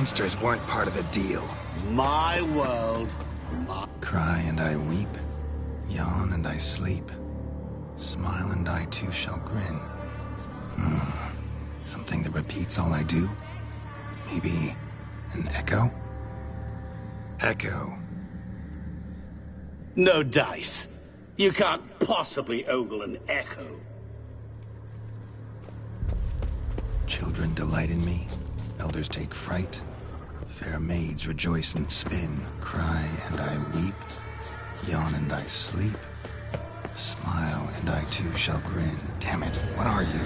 monsters weren't part of the deal. My world. Cry and I weep, yawn and I sleep, smile and I too shall grin. Something that repeats all I do? Maybe an echo? Echo. No dice. You can't possibly ogle an echo. Children delight in me, elders take fright, fair maids rejoice and spin, cry and I weep, yawn and I sleep, smile and I too shall grin. Damn it, what are you?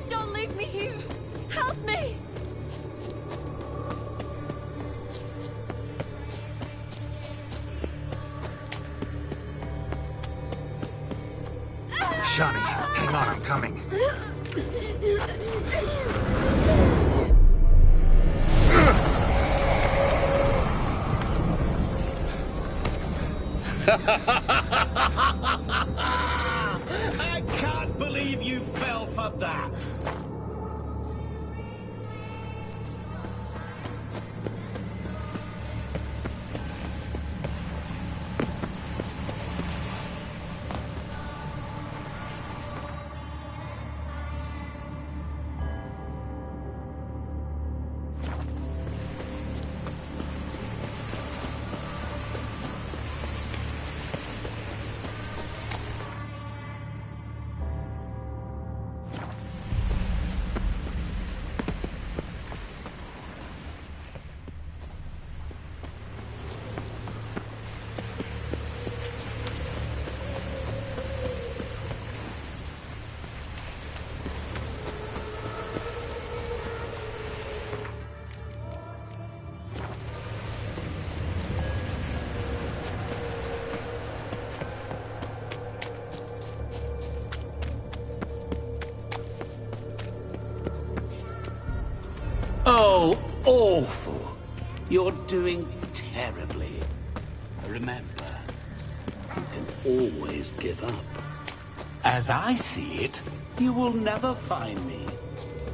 Don't leave me here! Help me! Shani, hang on, I'm coming. I can't believe you fell for that. Oh, awful. You're doing terribly. Remember, you can always give up. As I see it, you will never find me.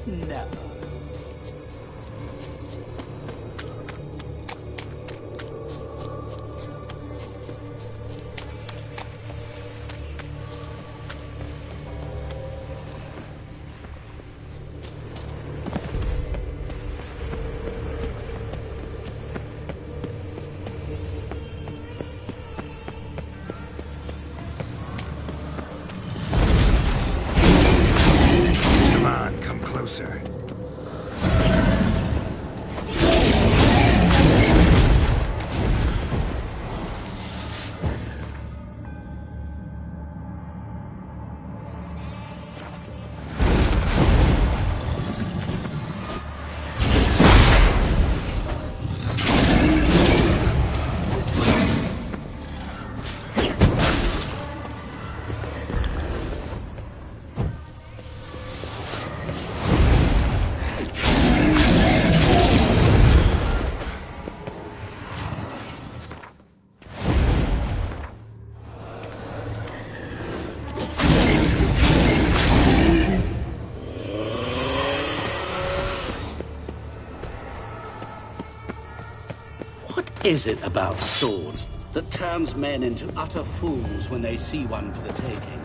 Never. Come on, come closer. What is it about swords that turns men into utter fools when they see one for the taking?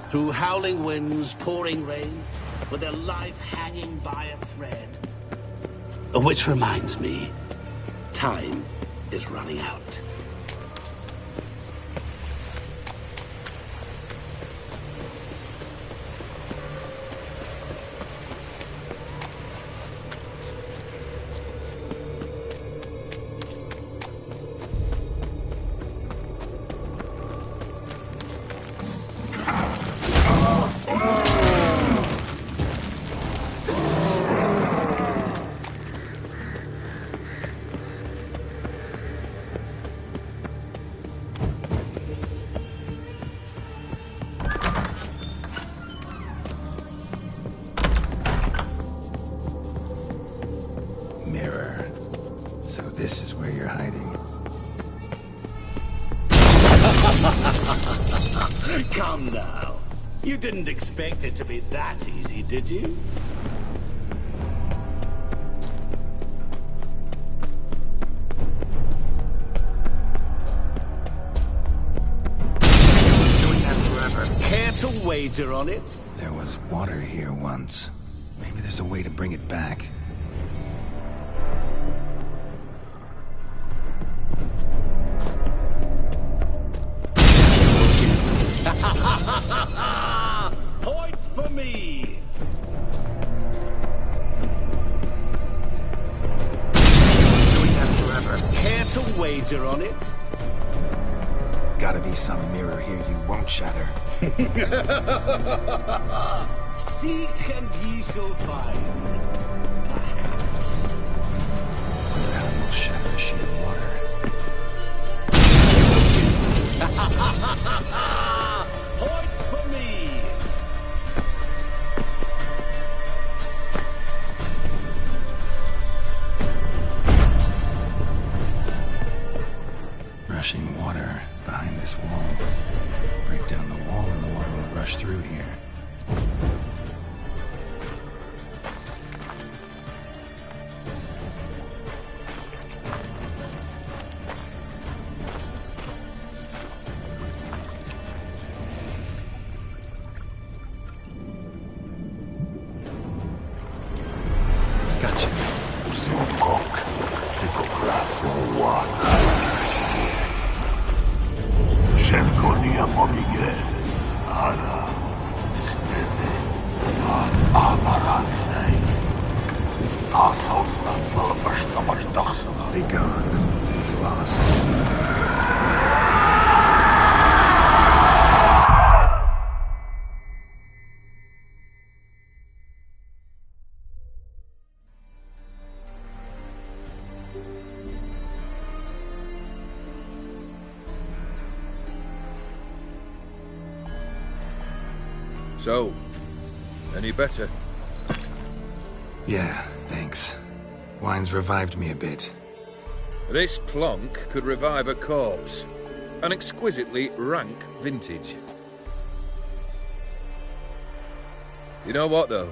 Through howling winds, pouring rain, with their life hanging by a thread. Which reminds me, time is running out. this is where you're hiding. Come now. You didn't expect it to be that easy, did you? Doing that forever. Care to wager on it? There was water here once. Maybe there's a way to bring it back. Point for me! Doing that forever. Care to wager on it? Gotta be some mirror here you won't shatter. Seek and ye shall find. Perhaps. Wonder how it will shatter a sheet of water. Point for me! Rushing water behind this wall. Break down the wall and the water will rush through here. Gotcha. Szelkonia pomigę, ara, smedy, amarannej. A są znał masz dachsana. Be gone. You've lost. So, any better? Yeah, thanks. Wine's revived me a bit. This plonk could revive a corpse. An exquisitely rank vintage. You know what, though?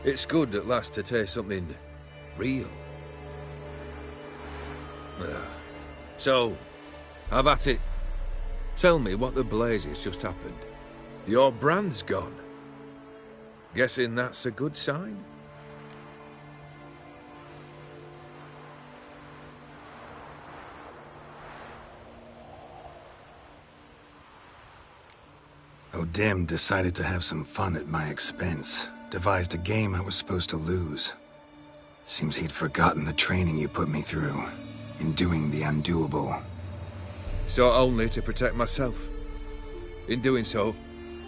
It's good at last to taste something real. So, have at it. Tell me what the blazes just happened. Your brand's gone. Guessing that's a good sign? O'Dim decided to have some fun at my expense. Devised a game I was supposed to lose. Seems he'd forgotten the training you put me through. In doing the undoable. So only to protect myself. In doing so,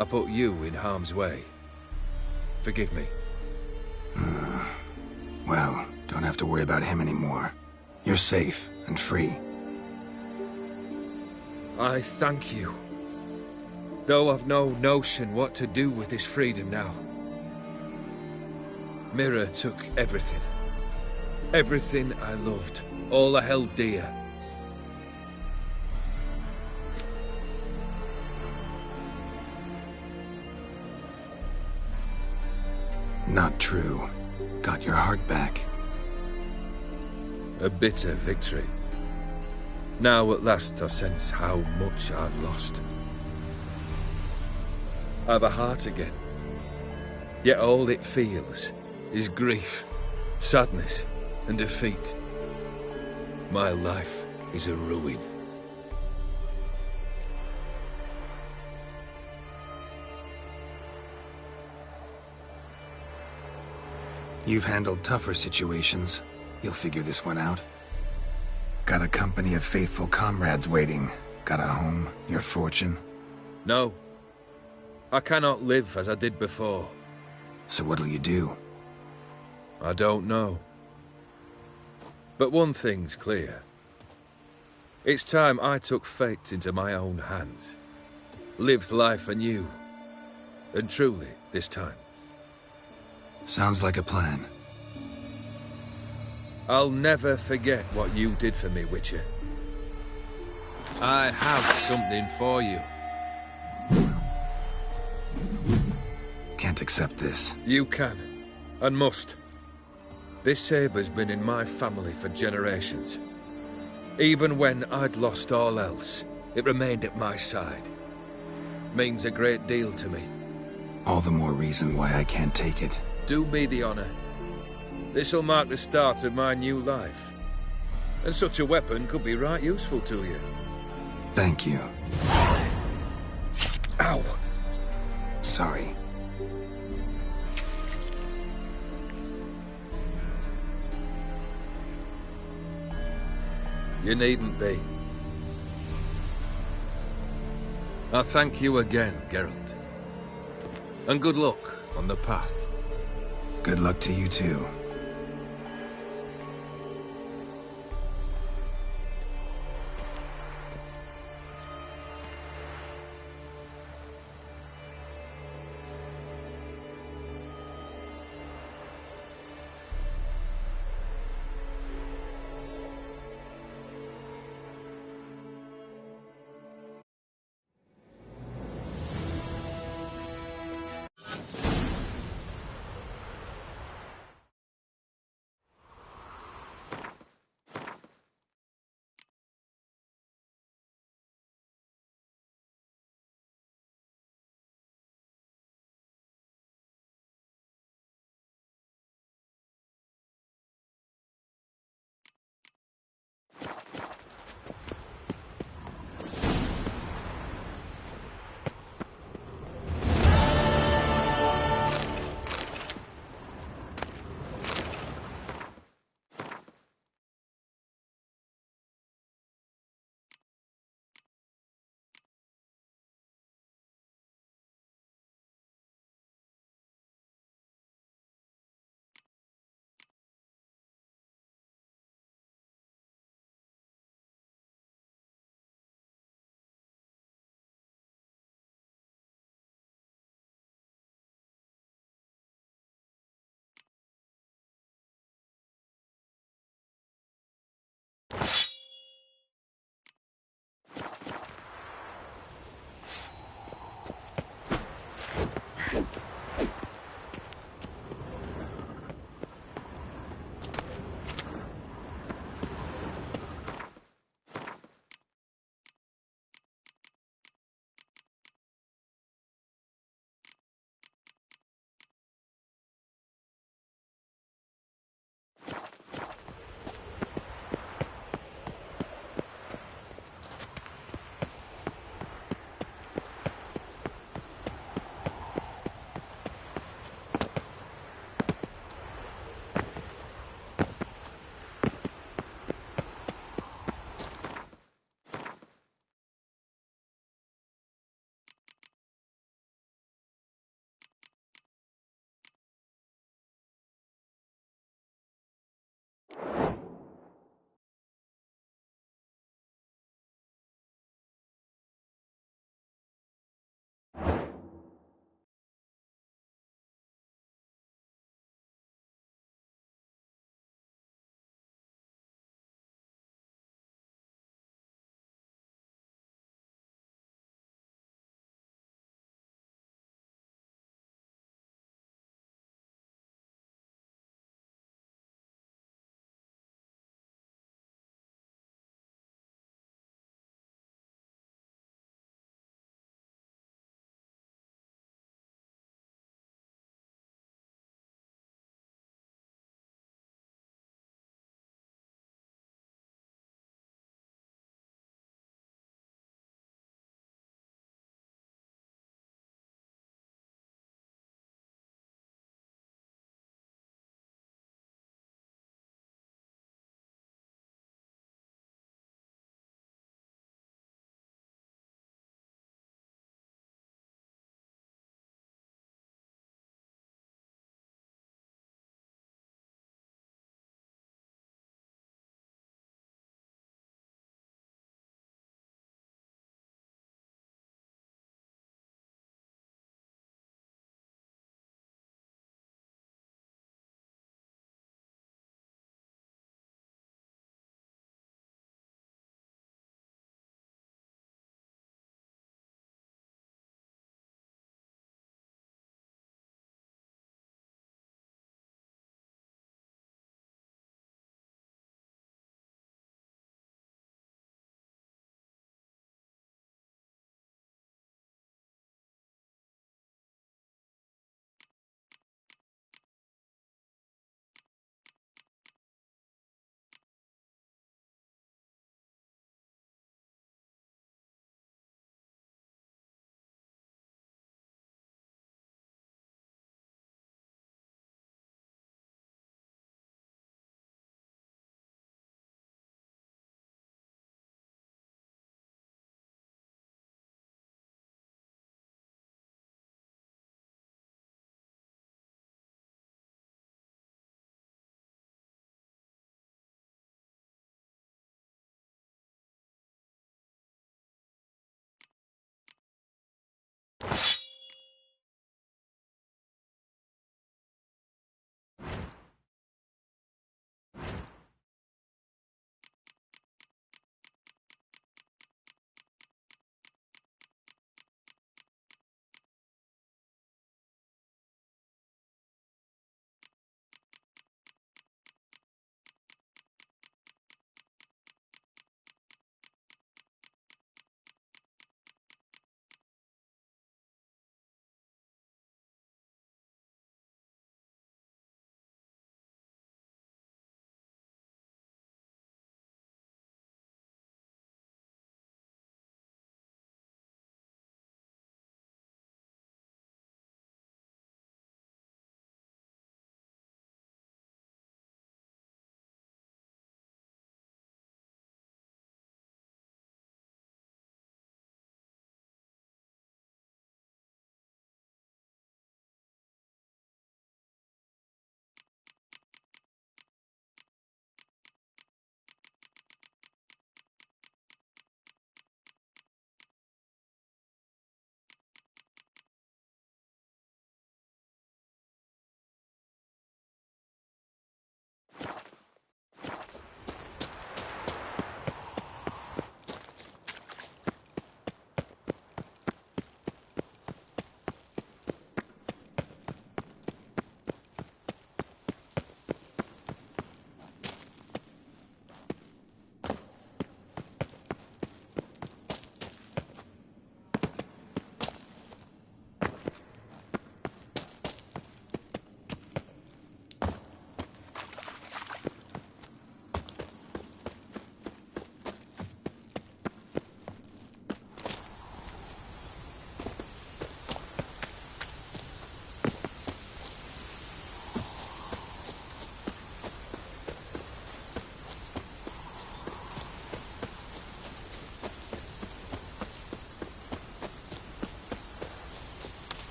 I put you in harm's way. Forgive me. Well, don't have to worry about him anymore. You're safe and free. I thank you. Though I've no notion what to do with this freedom now. Mira took everything. Everything I loved. All I held dear. Not true. Got your heart back. A bitter victory. Now at last I sense how much I've lost. I've a heart again. Yet all it feels is grief, sadness, and defeat. My life is a ruin. You've handled tougher situations. You'll figure this one out. Got a company of faithful comrades waiting. Got a home, your fortune. No. I cannot live as I did before. So what'll you do? I don't know. But one thing's clear. It's time I took fate into my own hands. Lived life anew. And truly, this time. Sounds like a plan. I'll never forget what you did for me, Witcher. I have something for you. Can't accept this. You can, and must. This sabre's been in my family for generations. Even when I'd lost all else, it remained at my side. Means a great deal to me. All the more reason why I can't take it. Do me the honor. This'll mark the start of my new life. And such a weapon could be right useful to you. Thank you. Ow! Sorry. You needn't be. I thank you again, Geralt. And good luck on the path. Good luck to you too.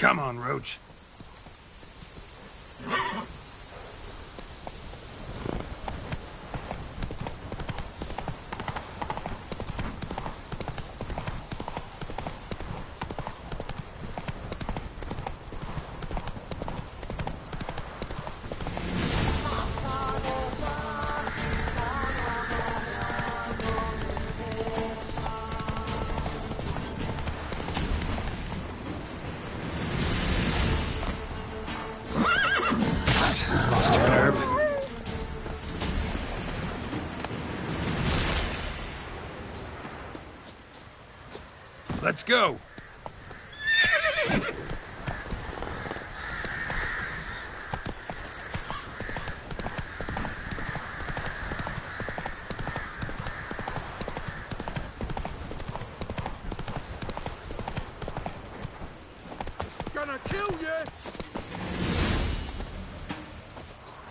Come on, Roach. Lost your nerve. Let's go. Gonna kill you!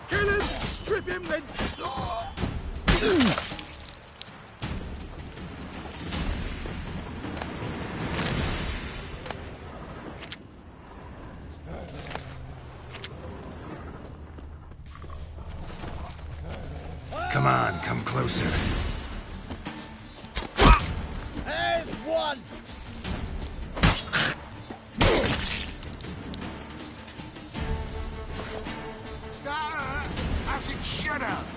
Kill him! Strip him, then... Come on, come closer. There's one! As it should have!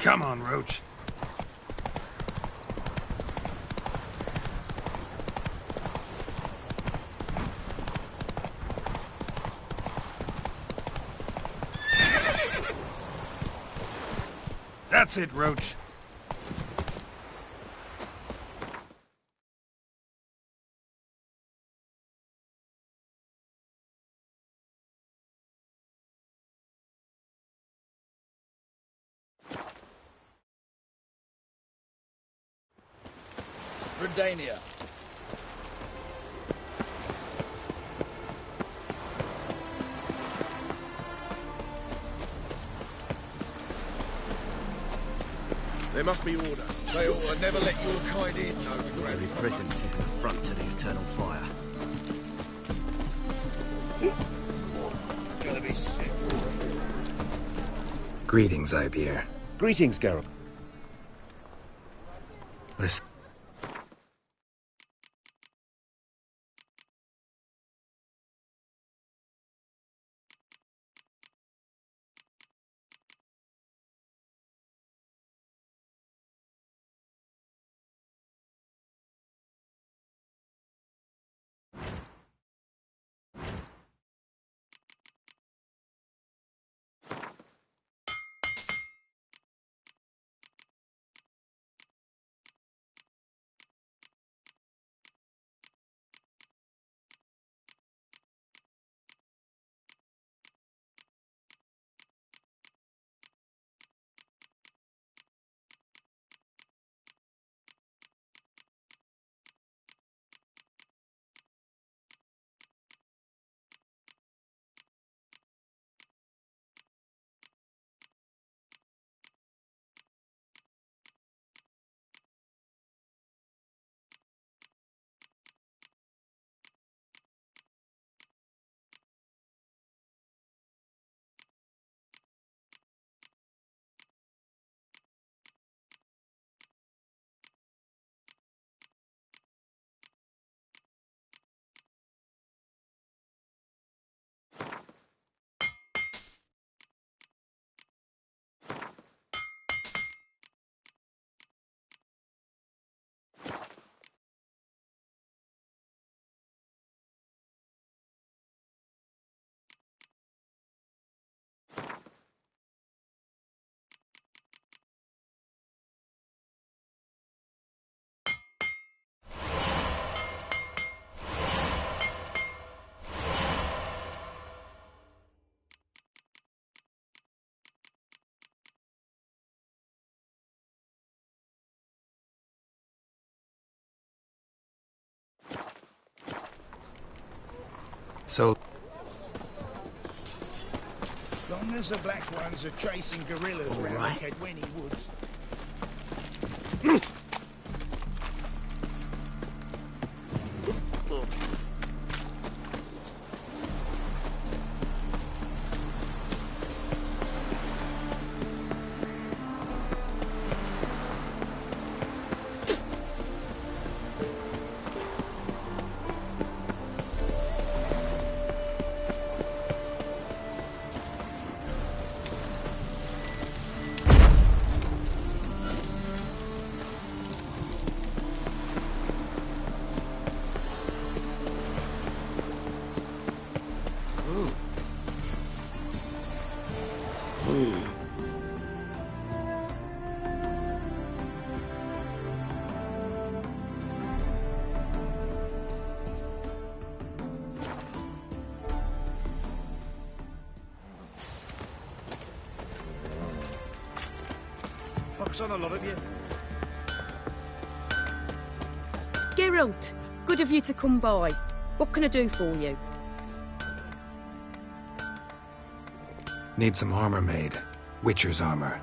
Come on, Roach. That's it, Roach. Redania. There must be order. They ought to never let your kind in, Every Novigrad. presence is an affront to the eternal fire. Gonna be sick. Greetings, Ibeer. Greetings, Geralt. Listen. So, Long as the Black Ones are chasing guerrillas around right. Kedweni Woods. Pox on a lot of you. Geralt, good of you to come by. What can I do for you? need some armor made. Witcher's armor.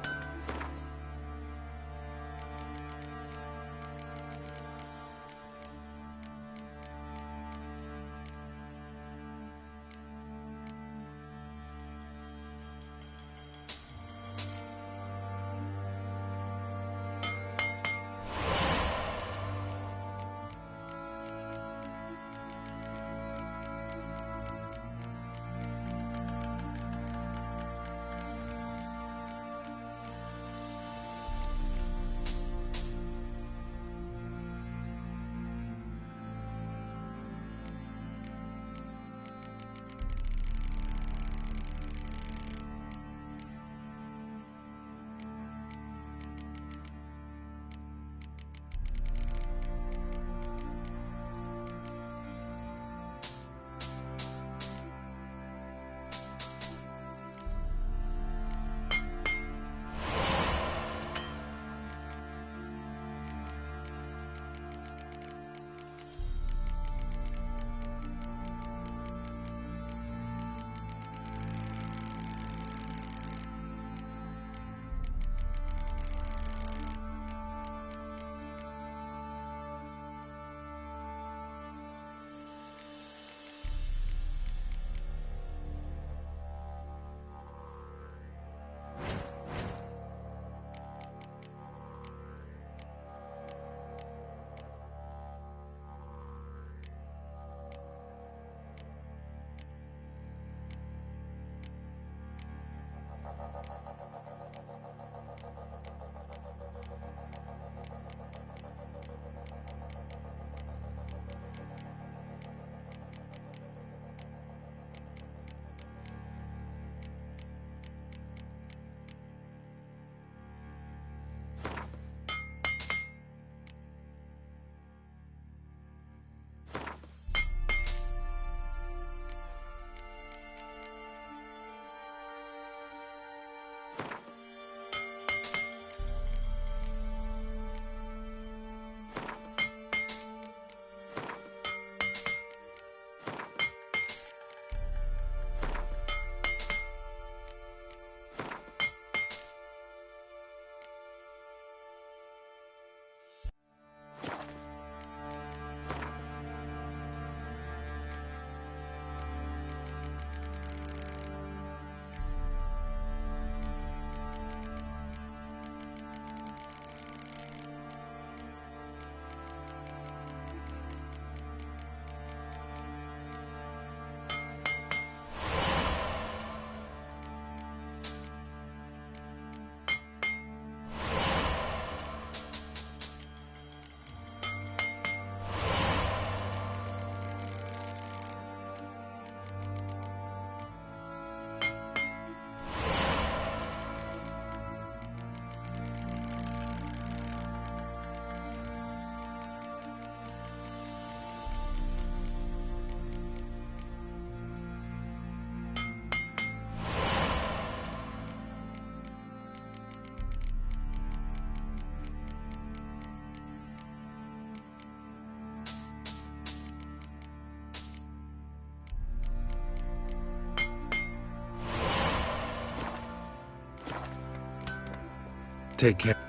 Take care.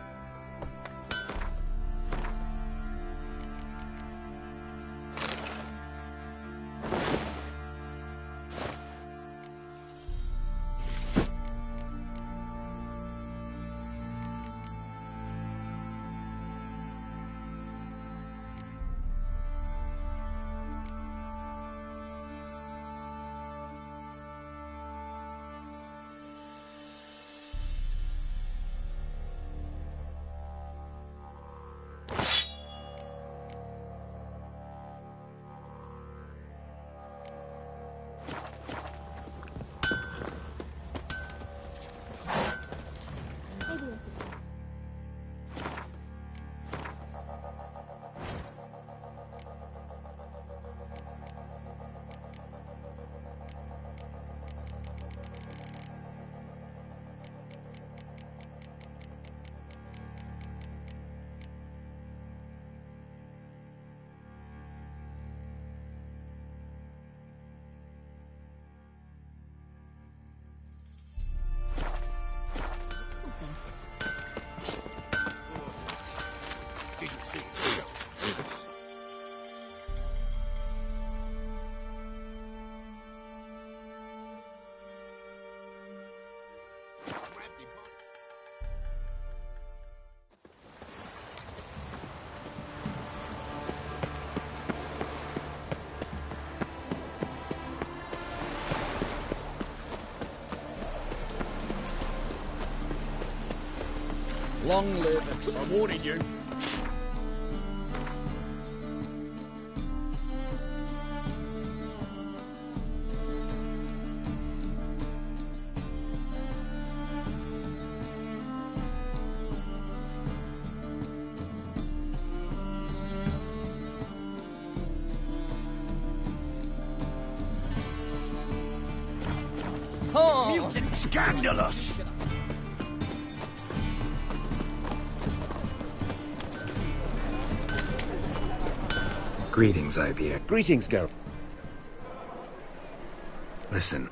Long live, I'm warning you. Mutant scandalous! Greetings, Ibeer. Greetings, Geralt. Listen,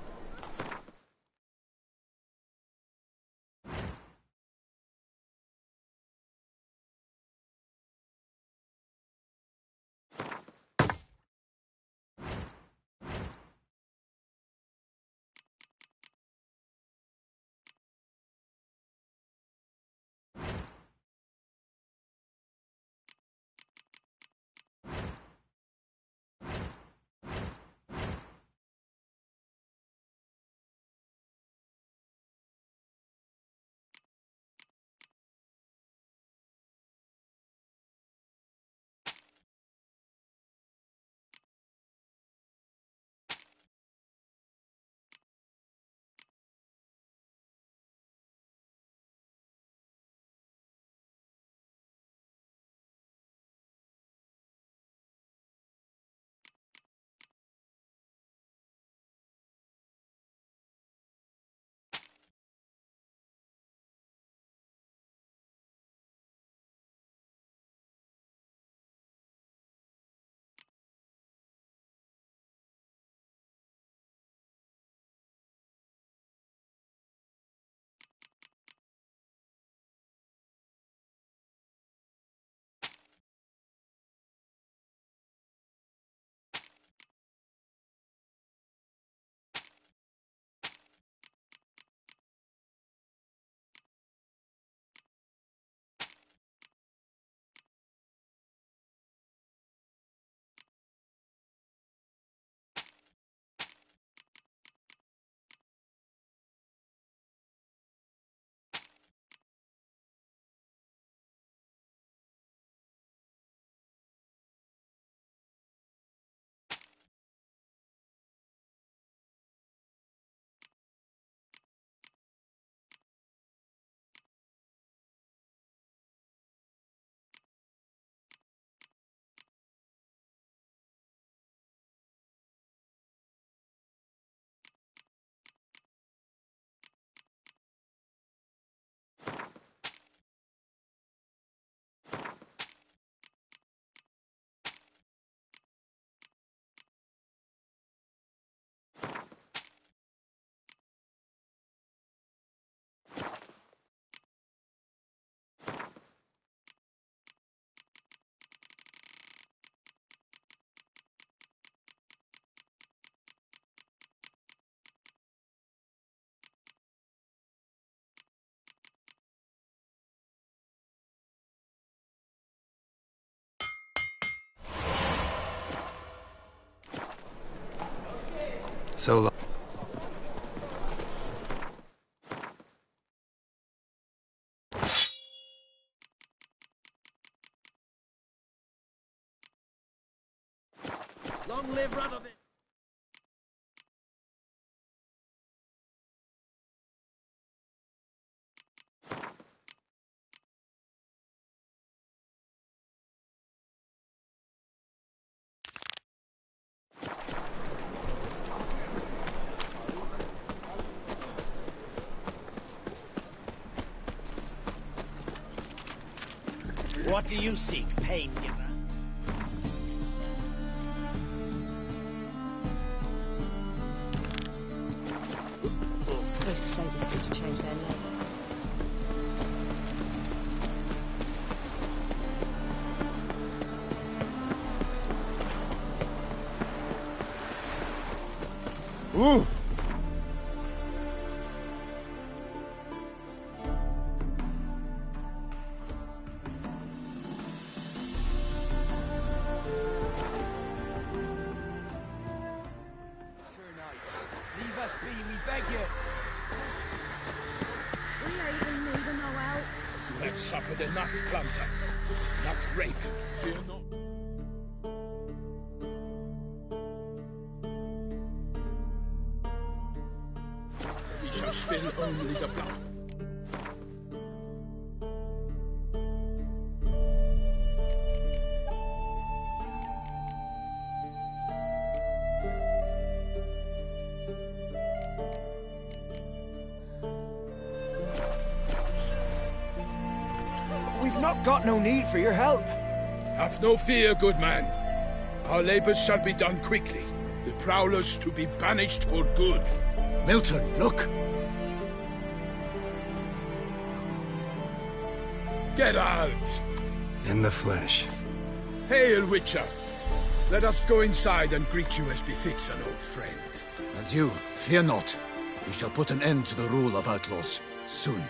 So long. Long live Radovid! What do you seek, pain giver? Those sadists seem to change their name. Ooh! Leave us be, we beg you! We ain't in need of no help. You have suffered enough, Plunter. Enough rape. Fear not. He shall spill only the blood. We've not got no need for your help. Have no fear, good man. Our labors shall be done quickly. The prowlers to be banished for good. Milton, look! Get out! In the flesh. Hail, Witcher! Let us go inside and greet you as befits an old friend. And you, fear not. We shall put an end to the rule of outlaws, soon.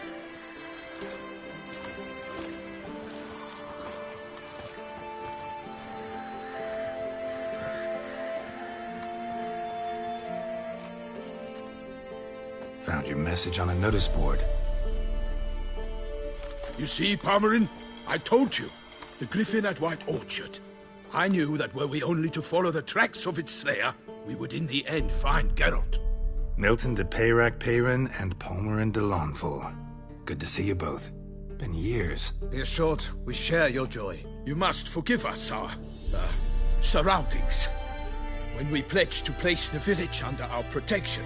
Found your message on a notice board. You see, Palmerin? I told you. The griffin at White Orchard. I knew that were we only to follow the tracks of its slayer, we would in the end find Geralt. Milton de Peyrac Peyran and Palmerin de Launfal. Good to see you both. Been years. Be assured, we share your joy. You must forgive us our surroundings. When we pledged to place the village under our protection,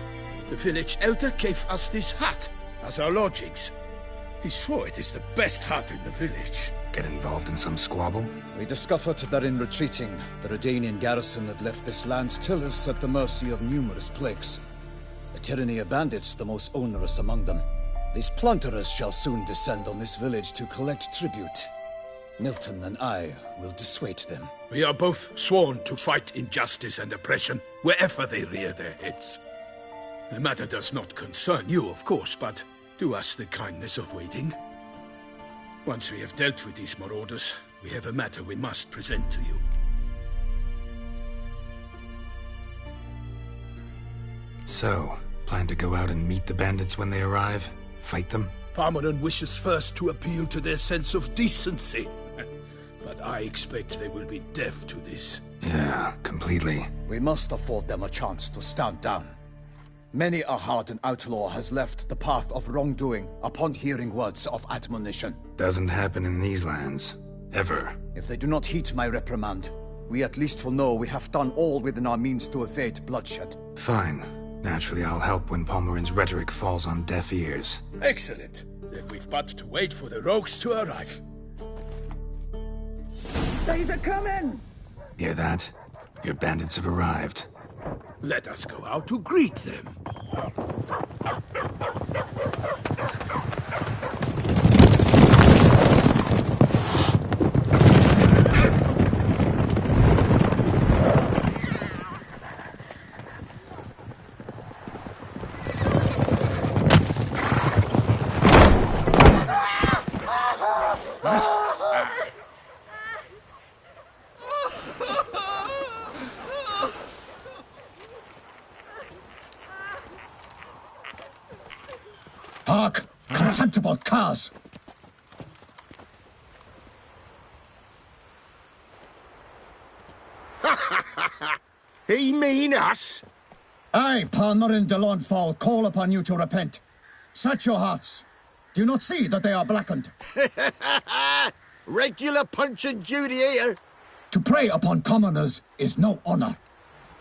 the village elder gave us this hut as our lodgings. He swore it is the best hut in the village. Get involved in some squabble? We discovered that in retreating, the Redanian garrison had left this land's tillers at the mercy of numerous plagues. A tyranny of bandits, the most onerous among them. These plunderers shall soon descend on this village to collect tribute. Milton and I will dissuade them. We are both sworn to fight injustice and oppression wherever they rear their heads. The matter does not concern you, of course, but do us the kindness of waiting. Once we have dealt with these marauders, we have a matter we must present to you. So, plan to go out and meet the bandits when they arrive? Fight them? Palmerin wishes first to appeal to their sense of decency. But I expect they will be deaf to this. Yeah, completely. We must afford them a chance to stand down. Many a hardened outlaw has left the path of wrongdoing upon hearing words of admonition. Doesn't happen in these lands. Ever. If they do not heed my reprimand, we at least will know we have done all within our means to evade bloodshed. Fine. Naturally, I'll help when Palmerin's rhetoric falls on deaf ears. Excellent. Then we've but to wait for the rogues to arrive. They's a coming! Hear that? Your bandits have arrived. Let us go out to greet them. Contemptible curs! He mean us? I, Parmarin de Launfal, call upon you to repent. Search your hearts. Do you not see that they are blackened? Regular Punch and Judy here. To prey upon commoners is no honor.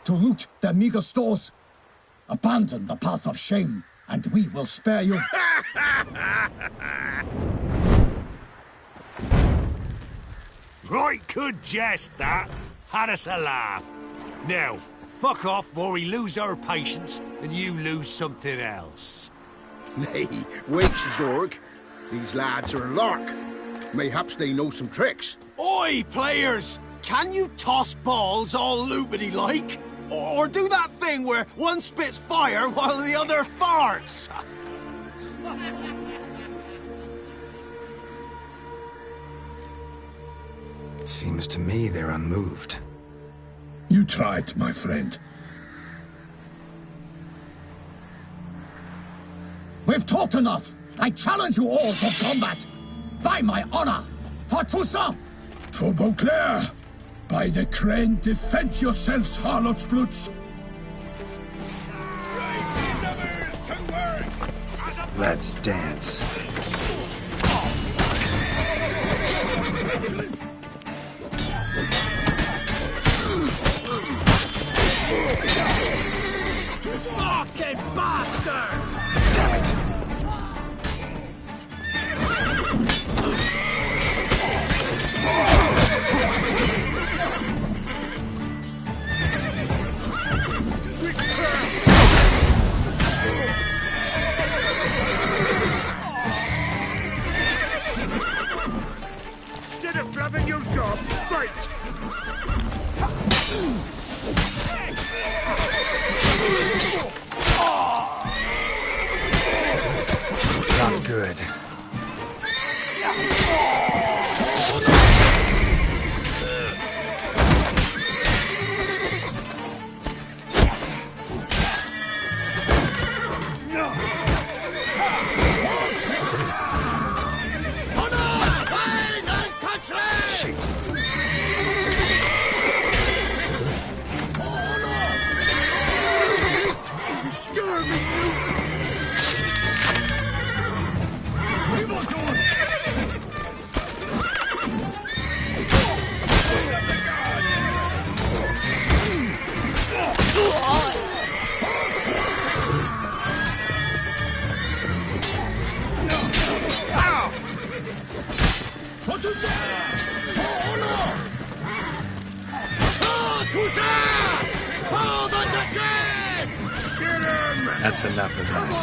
To loot their meager stores, abandon the path of shame, and we will spare you. Right good jest, that. Had us a laugh. Now, fuck off before we lose our patience and you lose something else. Nay, wait, Zorg. These lads are a lark. Mayhaps they know some tricks. Oi, players! Can you toss balls all loopity-like? Or do that thing where one spits fire while the other farts? Seems to me they're unmoved. You tried, my friend. We've talked enough. I challenge you all to combat. By my honor, for Toussaint! For Beauclair! By the crane, defend yourselves, harlots bloods! Let's dance. Fucking bastard! Damn it. Instead of flapping your gob, fight! Not good. That's enough of that.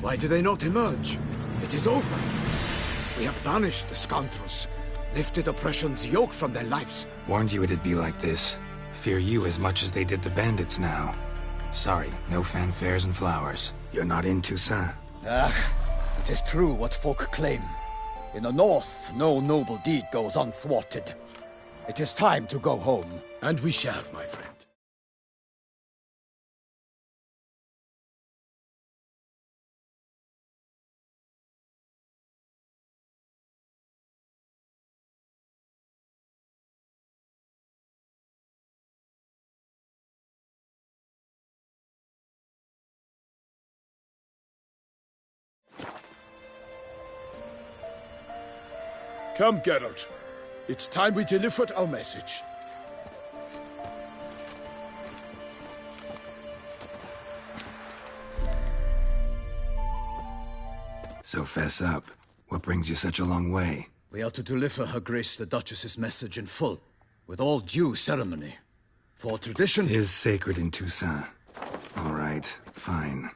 Why do they not emerge? It is over. We have banished the scoundrels, lifted oppression's yoke from their lives. Warned you it'd be like this. Fear you as much as they did the bandits now. Sorry, no fanfares and flowers. You're not in Toussaint. It is true what folk claim. In the north, no noble deed goes unthwarted. It is time to go home. And we shall, my friend. Come, Geralt. It's time we delivered our message. So fess up. What brings you such a long way? We are to deliver Her Grace the Duchess's message in full, with all due ceremony. For tradition is sacred in Toussaint. All right, fine.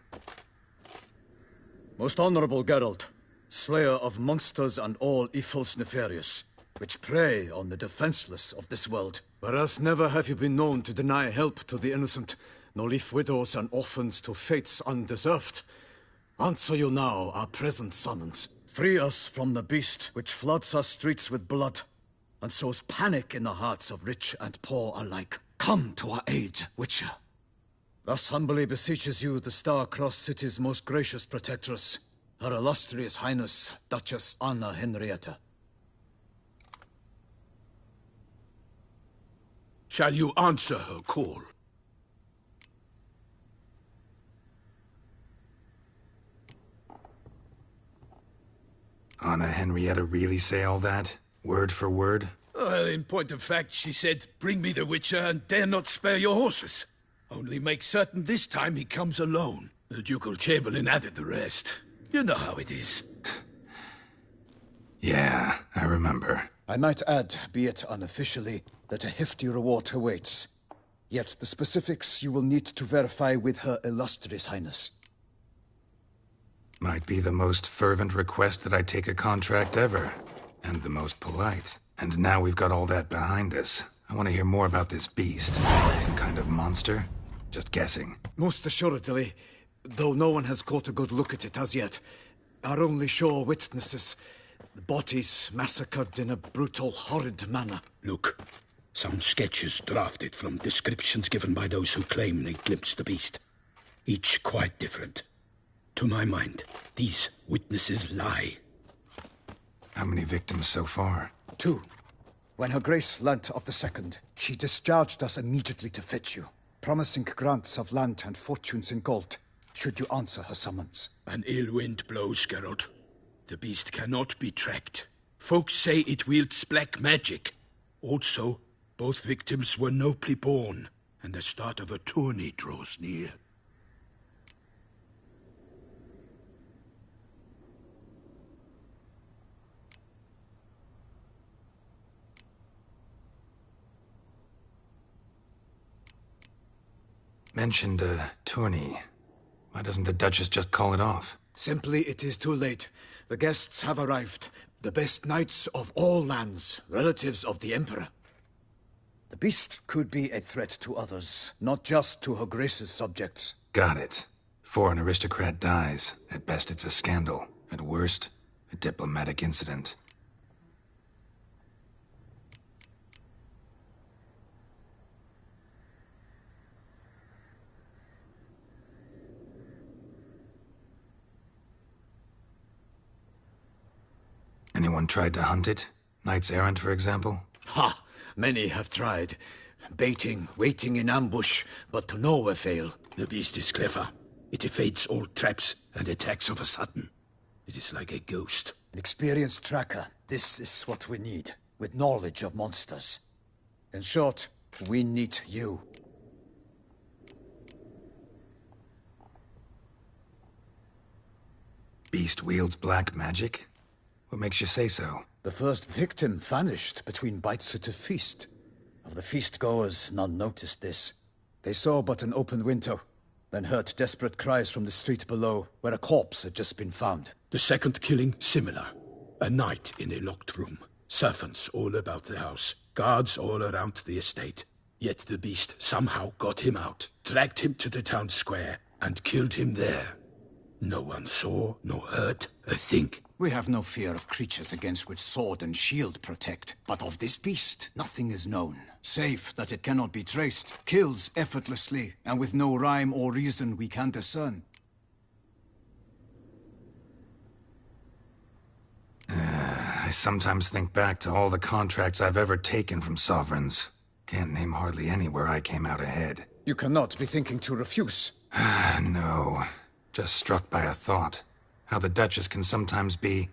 Most honorable Geralt, slayer of monsters and all evils nefarious, which prey on the defenseless of this world. Whereas never have you been known to deny help to the innocent, nor leave widows and orphans to fates undeserved. Answer you now our present summons. Free us from the beast which floods our streets with blood, and sows panic in the hearts of rich and poor alike. Come to our aid, Witcher. Thus humbly beseeches you the Star-Crossed City's most gracious protectress, Her Illustrious Highness, Duchess Anna Henrietta. Shall you answer her call? Anna Henrietta really say all that? Word for word? Well, in point of fact, she said, bring me the Witcher and dare not spare your horses. Only make certain this time he comes alone. The Ducal Chamberlain added the rest. You know how it is. Yeah, I remember. I might add, be it unofficially, that a hefty reward awaits. Yet the specifics you will need to verify with Her Illustrious Highness. Might be the most fervent request that I take a contract ever. And the most polite. And now we've got all that behind us. I want to hear more about this beast. Some kind of monster? Just guessing. Most assuredly, though no one has caught a good look at it as yet. Our only sure witnesses, the bodies massacred in a brutal, horrid manner. Look, some sketches drafted from descriptions given by those who claim they glimpsed the beast. Each quite different. To my mind, these witnesses lie. How many victims so far? 2. When Her Grace learnt of the second, she discharged us immediately to fetch you, promising grants of land and fortunes in gold, should you answer her summons. An ill wind blows, Geralt. The beast cannot be tracked. Folks say it wields black magic. Also, both victims were nobly born, and the start of a tourney draws near. Mentioned a tourney. Why doesn't the Duchess just call it off? Simply, it is too late. The guests have arrived. The best knights of all lands, relatives of the Emperor. The beast could be a threat to others, not just to Her Grace's subjects. Got it. Before an aristocrat dies, at best it's a scandal. At worst, a diplomatic incident. Anyone tried to hunt it? Knights errant, for example? Ha! Many have tried. Baiting, waiting in ambush, but to no avail. The beast is clever. It evades all traps and attacks of a sudden. It is like a ghost. An experienced tracker. This is what we need, with knowledge of monsters. In short, we need you. Beast wields black magic? What makes you say so? The first victim vanished between bites at a feast. Of the feast-goers, none noticed this. They saw but an open window, then heard desperate cries from the street below, where a corpse had just been found. The second killing, similar. A night in a locked room. Servants all about the house. Guards all around the estate. Yet the beast somehow got him out, dragged him to the town square, and killed him there. No one saw, nor heard a thing. We have no fear of creatures against which sword and shield protect. But of this beast, nothing is known. Save that it cannot be traced, kills effortlessly, and with no rhyme or reason we can discern. I sometimes think back to all the contracts I've ever taken from sovereigns. Can't name hardly any where I came out ahead. You cannot be thinking to refuse. No. Just struck by a thought. How the Duchess can sometimes be...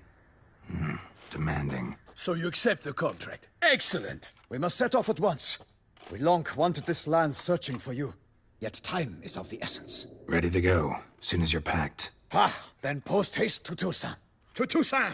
demanding. So you accept the contract. Excellent! We must set off at once. We long wanted this land searching for you. Yet time is of the essence. Ready to go, soon as you're packed. Then post haste to Toussaint. To Toussaint!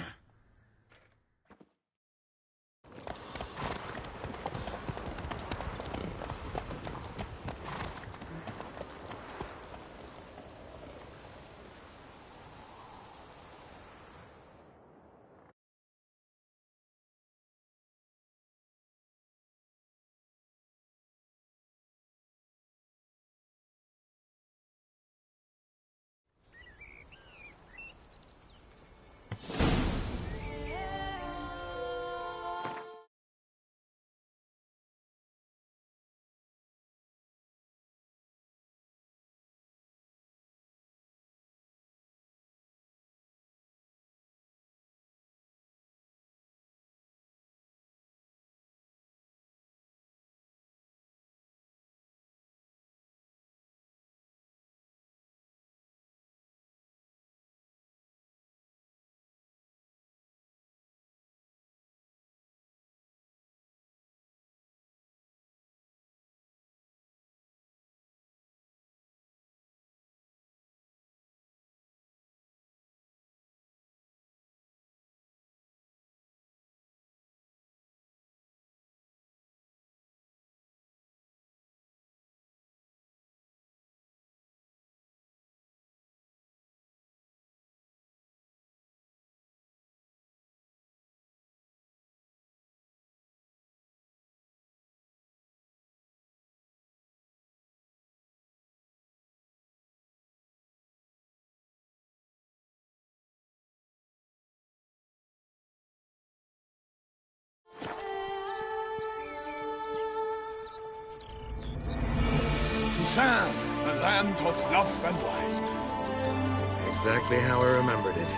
Toussaint, the land of fluff and wine. Exactly how I remembered it.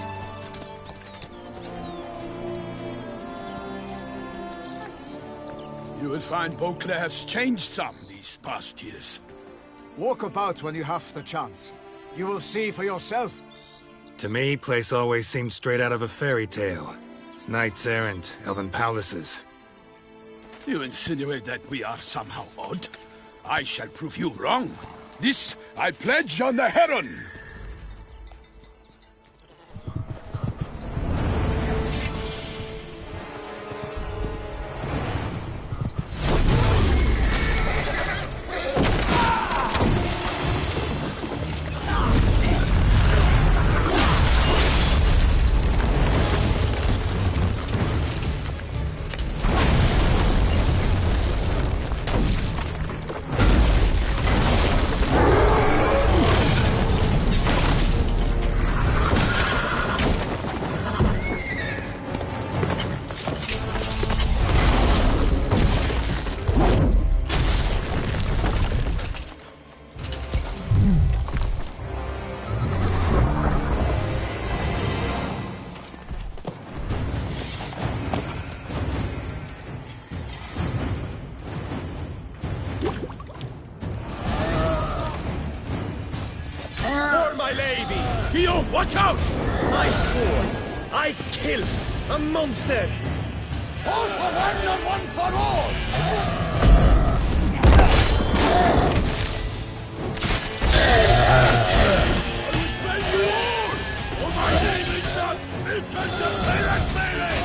You will find Beauclair's changed some these past years. Walk about when you have the chance. You will see for yourself. To me, place always seemed straight out of a fairy tale. Knights errant, elven palaces. You insinuate that we are somehow odd? I shall prove you wrong. This I pledge on the Heron! Guillaume, watch out! I swore I'd kill a monster! All for one and one for all! My name is not Milton the Pirate Melee!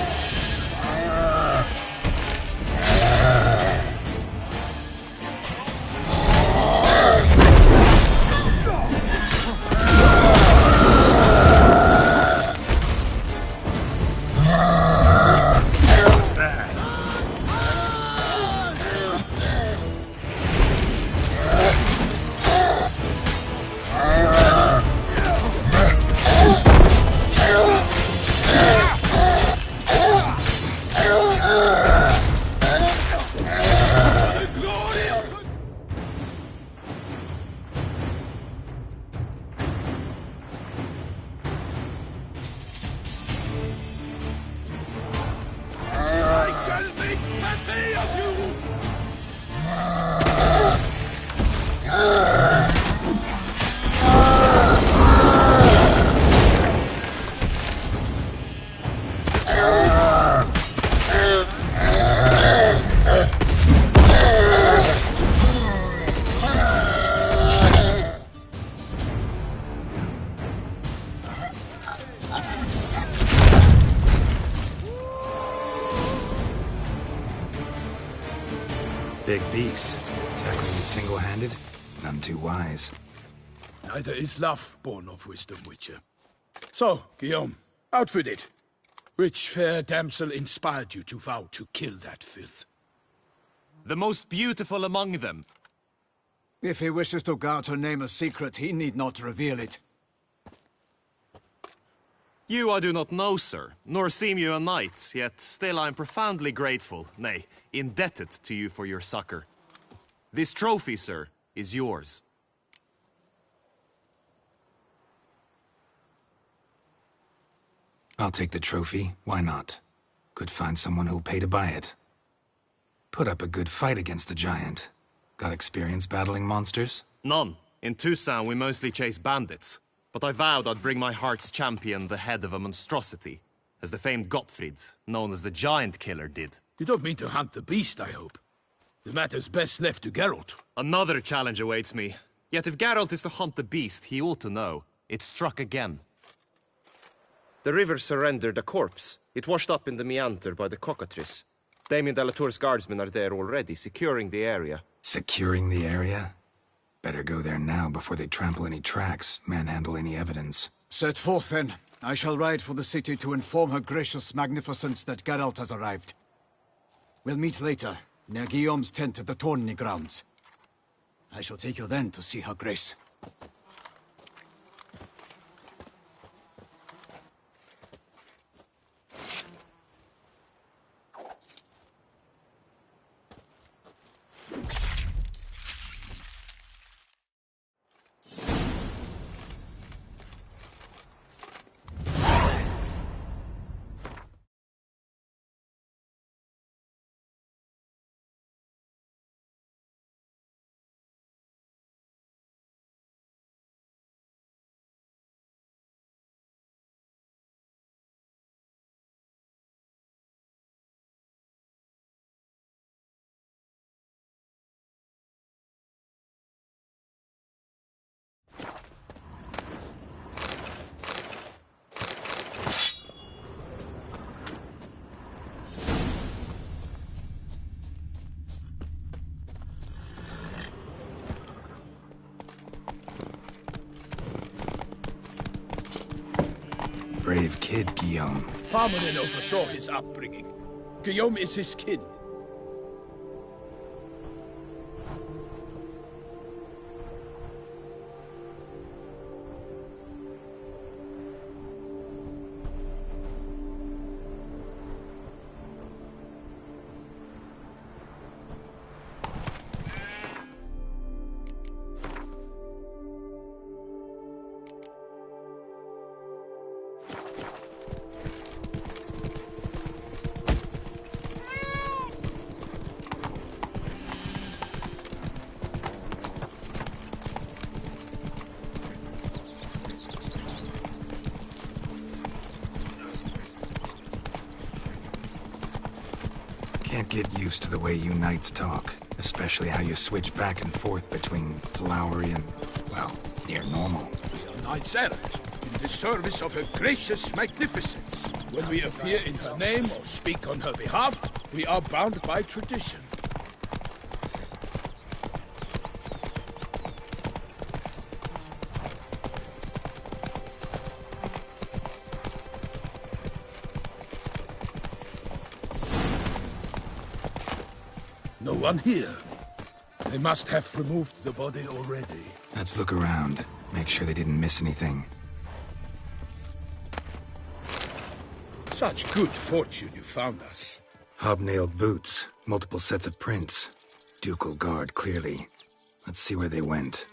Big beast. Tackling it single-handed? None too wise. Neither is love born of wisdom, Witcher. So, Guillaume, out with it. Which fair damsel inspired you to vow to kill that filth? The most beautiful among them. If he wishes to guard her name a secret, he need not reveal it. You I do not know, sir, nor seem you a knight, yet still I am profoundly grateful, nay, indebted to you for your succor. This trophy, sir, is yours. I'll take the trophy, why not? Could find someone who'll pay to buy it. Put up a good fight against the giant. Got experience battling monsters? None. In Toussaint we mostly chase bandits. But I vowed I'd bring my heart's champion the head of a monstrosity, as the famed Gottfried, known as the Giant Killer, did. You don't mean to hunt the beast, I hope. The matter's best left to Geralt. Another challenge awaits me. Yet if Geralt is to hunt the beast, he ought to know. It struck again. The river surrendered a corpse. It washed up in the meander by the cockatrice. Damien de la Tour's guardsmen are there already, securing the area. Securing the area? Better go there now before they trample any tracks, manhandle any evidence. Set forth, then. I shall ride for the city to inform her gracious magnificence that Geralt has arrived. We'll meet later, near Guillaume's tent at the Tourney grounds. I shall take you then to see her grace. brave kid, Guillaume. Parmelin oversaw his upbringing. Guillaume is his kin. Can't get used to the way you knights talk, especially how you switch back and forth between flowery and, well, near normal. We are knights errant, in the service of her gracious magnificence. When we appear in her name or speak on her behalf, we are bound by tradition. No one here. They must have removed the body already. Let's look around. Make sure they didn't miss anything. Such good fortune you found us. Hobnailed boots, multiple sets of prints. Ducal guard, clearly. Let's see where they went.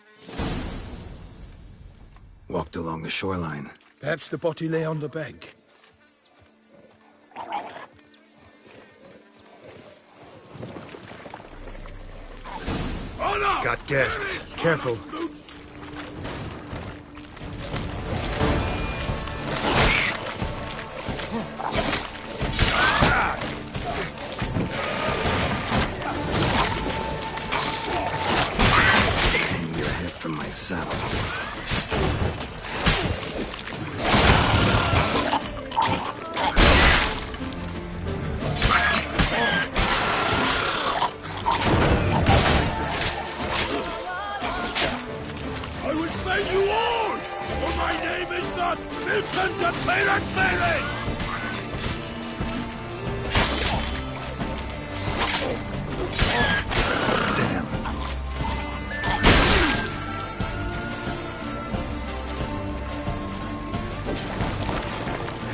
Walked along the shoreline. Perhaps the body lay on the bank. Got guests. Careful. Hang your head from my saddle.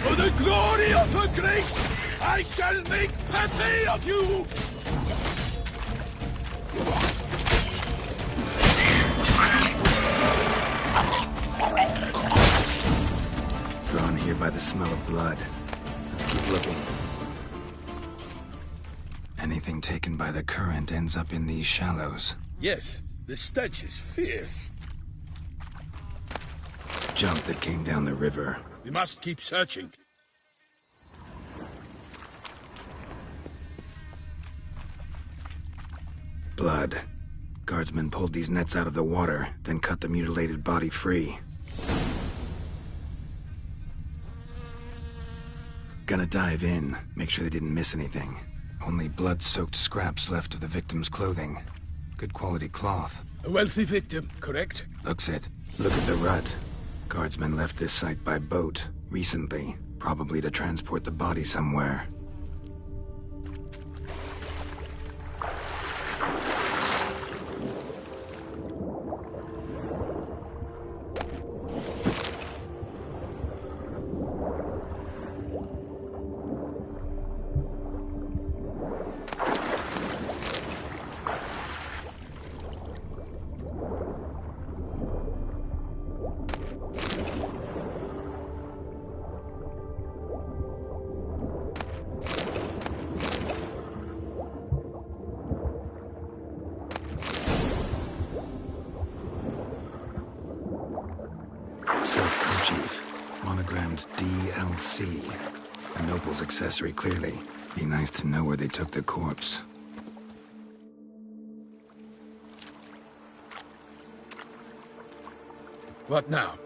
For the glory of her grace, I shall make pate of you! Drawn here by the smell of blood. Let's keep looking. Anything taken by the current ends up in these shallows. Yes, the stench is fierce. Junk that came down the river. We must keep searching. Blood. Guardsmen pulled these nets out of the water, then cut the mutilated body free. Gonna dive in, make sure they didn't miss anything. Only blood-soaked scraps left of the victim's clothing. Good quality cloth. A wealthy victim, correct? Looks it. Look at the rut. Guardsmen left this site by boat recently, probably to transport the body somewhere. Silk kerchief, monogrammed DLC. A noble's accessory, clearly. Be nice to know where they took the corpse. What now?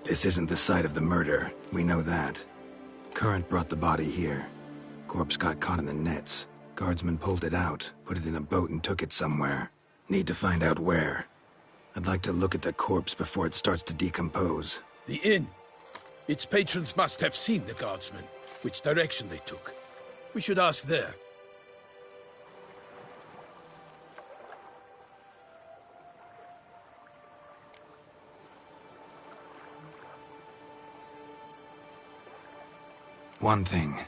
This isn't the site of the murder. We know that. Current brought the body here. Corpse got caught in the nets. Guardsmen pulled it out, put it in a boat and took it somewhere. Need to find out where. I'd like to look at the corpse before it starts to decompose. The inn. Its patrons must have seen the guardsmen, which direction they took. We should ask there. One thing.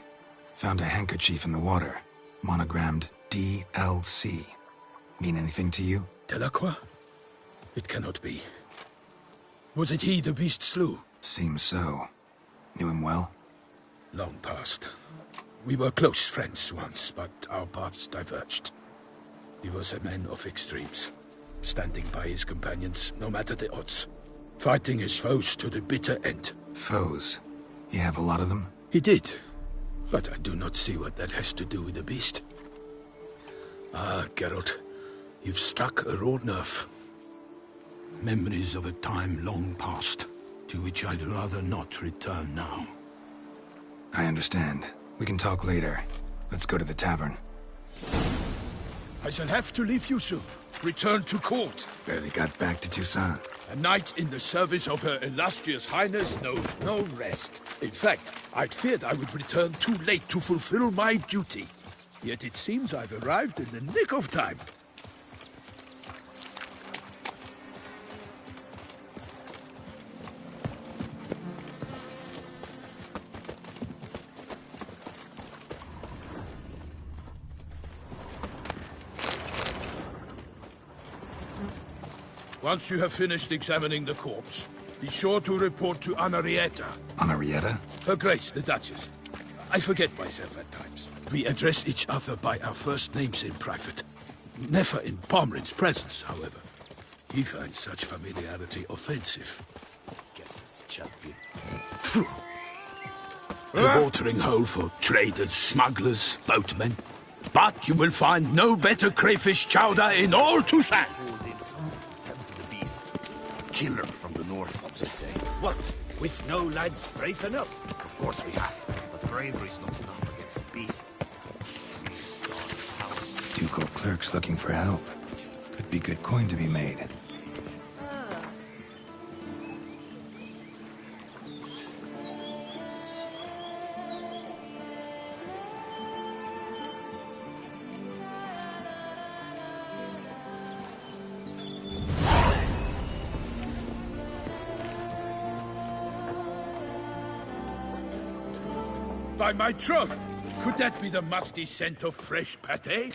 Found a handkerchief in the water. Monogrammed DLC. Mean anything to you? Delacroix? It cannot be. Was it he the beast slew? Seems so. Knew him well? Long past. We were close friends once, but our paths diverged. He was a man of extremes, standing by his companions, no matter the odds. Fighting his foes to the bitter end. Foes? You have a lot of them? He did. But I do not see what that has to do with the beast. Ah, Geralt, you've struck a raw nerve. Memories of a time long past, to which I'd rather not return now. I understand. We can talk later. Let's go to the tavern. I shall have to leave you soon. Return to court. Barely got back to Toussaint. A knight in the service of Her Illustrious Highness knows no rest. In fact, I'd feared I would return too late to fulfill my duty. Yet it seems I've arrived in the nick of time. Once you have finished examining the corpse, be sure to report to Anarietta. Anarietta? Her Grace, the Duchess. I forget myself at times. We address each other by our first names in private. Never in Pomrin's presence, however. He finds such familiarity offensive. Guess it's a champion. A watering hole for traders, smugglers, boatmen. But you will find no better crayfish chowder in all Toussaint. Killer from the north, they say. What? We've no lads brave enough? Of course we have, but bravery's not enough against the beast. Ducal clerks looking for help. Could be good coin to be made. By my troth, could that be the musty scent of fresh pâté?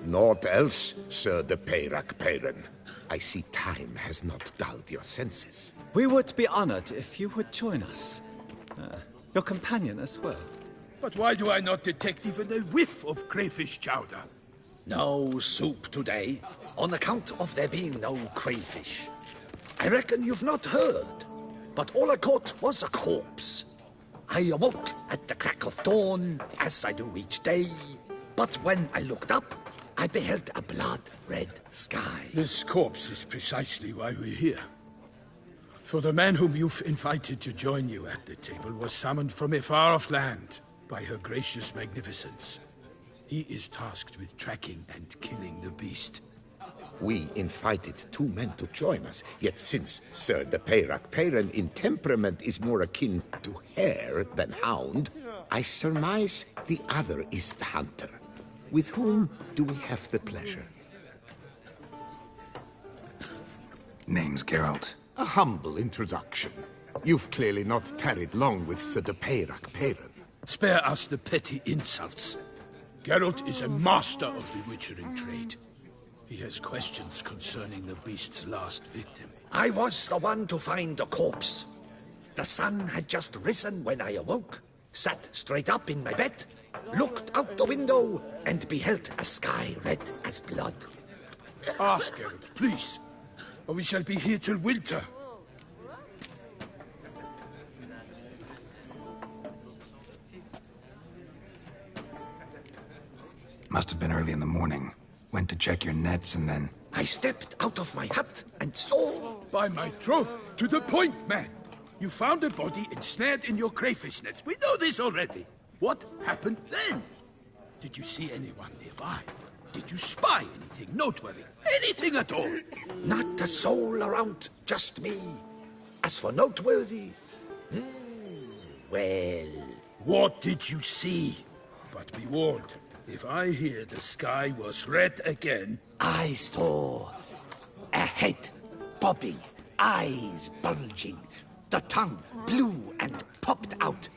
Naught else, Sir de Peyrac Peyran. I see time has not dulled your senses. We would be honored if you would join us. Your companion as well. But why do I not detect even a whiff of crayfish chowder? No soup today, on account of there being no crayfish. I reckon you've not heard, but all I caught was a corpse. I awoke at the crack of dawn, as I do each day. But when I looked up, I beheld a blood-red sky. This corpse is precisely why we're here. For the man whom you've invited to join you at the table was summoned from a far-off land by Her Gracious Magnificence. He is tasked with tracking and killing the beast. We invited two men to join us, yet since Sir de Peyrac Peyran in temperament is more akin to hare than hound, I surmise the other is the hunter. With whom do we have the pleasure? Name's Geralt. A humble introduction. You've clearly not tarried long with Sir de Peyrac Peyran. Spare us the petty insults. Geralt is a master of the witchering trade. He has questions concerning the beast's last victim. I was the one to find the corpse. The sun had just risen when I awoke, sat straight up in my bed, looked out the window, and beheld a sky red as blood. Ask Geralt, please, or we shall be here till winter. Must have been early in the morning. Went to check your nets and then... I stepped out of my hut and saw... By my troth, to the point, man. You found a body ensnared in your crayfish nets. We know this already. What happened then? Did you see anyone nearby? Did you spy anything noteworthy? Anything at all? Not a soul around, just me. As for noteworthy, Well... What did you see? But be warned, if I hear the sky was red again... I saw a head bobbing, eyes bulging, the tongue blue and popped out.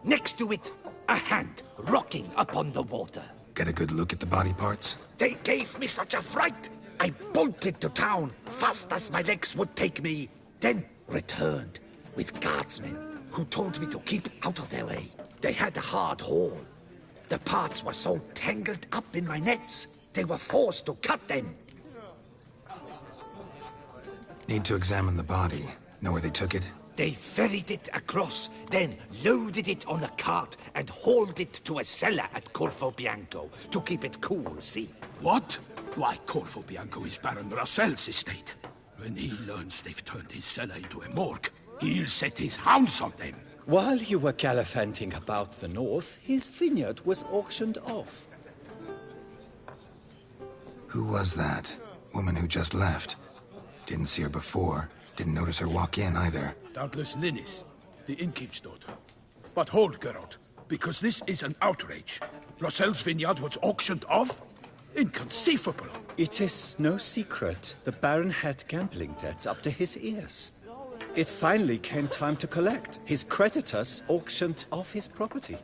Next to it, a hand rocking upon the water. Get a good look at the body parts? They gave me such a fright. I bolted to town fast as my legs would take me, then returned with guardsmen who told me to keep out of their way. They had a hard haul. The parts were so tangled up in my nets, they were forced to cut them. Need to examine the body. Know where they took it? They ferried it across, then loaded it on a cart and hauled it to a cellar at Corvo Bianco to keep it cool, see? What? Why, Corvo Bianco is Baron Russell's estate. When he learns they've turned his cellar into a morgue, he'll set his hounds on them. While you were gallivanting about the north, his vineyard was auctioned off. Who was that? Woman who just left. Didn't see her before. Didn't notice her walk in either. Doubtless Linnis, the innkeep's daughter. But hold, Geralt, because this is an outrage. Russell's vineyard was auctioned off? Inconceivable. It is no secret the Baron had gambling debts up to his ears. It finally came time to collect. His creditors auctioned off his property.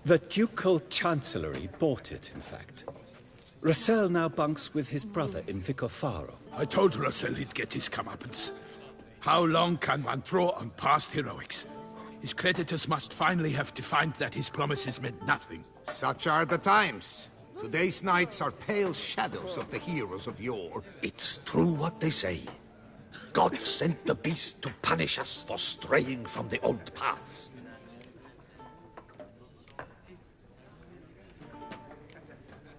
The Ducal Chancellery bought it, in fact. Russell now bunks with his brother in Vicofaro. I told Russell he'd get his comeuppance. How long can one draw on past heroics? His creditors must finally have defined that his promises meant nothing. Such are the times. Today's knights are pale shadows of the heroes of yore. It's true what they say. God sent the beast to punish us for straying from the old paths.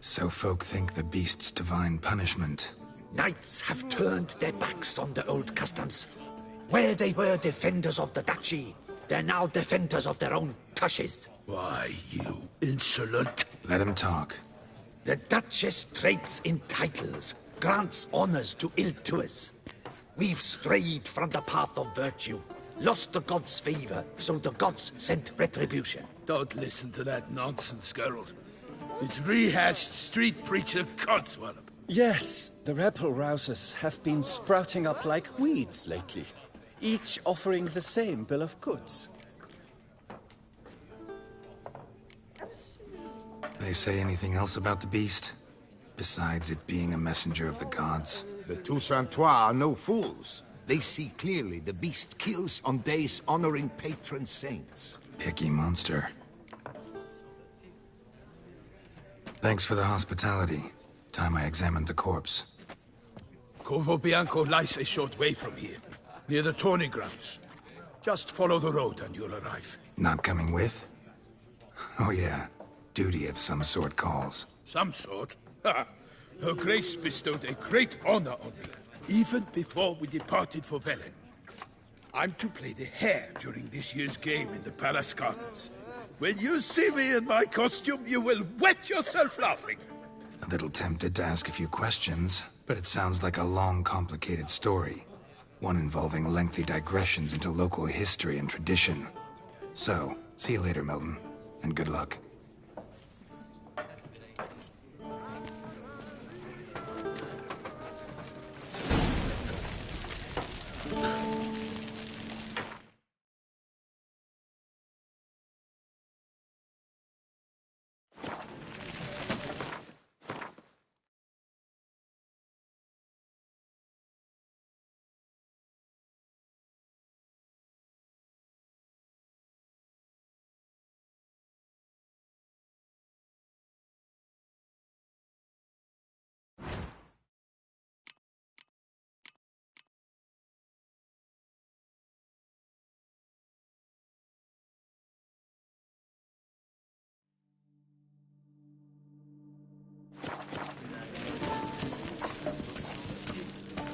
So folk think the beast's divine punishment. Knights have turned their backs on the old customs. Where they were defenders of the duchy, they're now defenders of their own tushes. Why, you insolent... Let him talk. The Duchess trades in titles, grants honors to ill-doers. We've strayed from the path of virtue, lost the gods' favor, so the gods sent retribution. Don't listen to that nonsense, Geralt. It's rehashed street preacher codswallop. Yes, the rebel-rousers have been sprouting up like weeds lately, each offering the same bill of goods. They say anything else about the beast? Besides it being a messenger of the gods? The Toussaintois are no fools. They see clearly the beast kills on days honoring patron saints. Picky monster. Thanks for the hospitality. Time I examined the corpse. Corvo Bianco lies a short way from here, near the tourney grounds. Just follow the road and you'll arrive. Not coming with? Oh yeah, duty of some sort calls. Some sort? Ha! Her Grace bestowed a great honor on me, even before we departed for Velen. I'm to play the hare during this year's game in the palace gardens. When you see me in my costume, you will wet yourself laughing. A little tempted to ask a few questions, but it sounds like a long, complicated story. One involving lengthy digressions into local history and tradition. So, see you later, Milton, and good luck.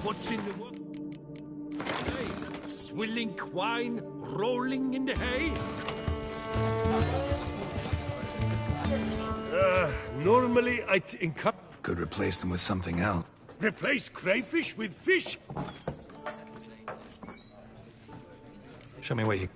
What's in the what? Hey, swilling wine, rolling in the hay? Normally I'd Could replace them with something else. replace crayfish with fish. Show me what you...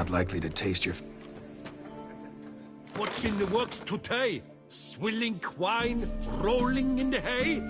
not likely to taste your... What's in the works today? Swilling wine, rolling in the hay?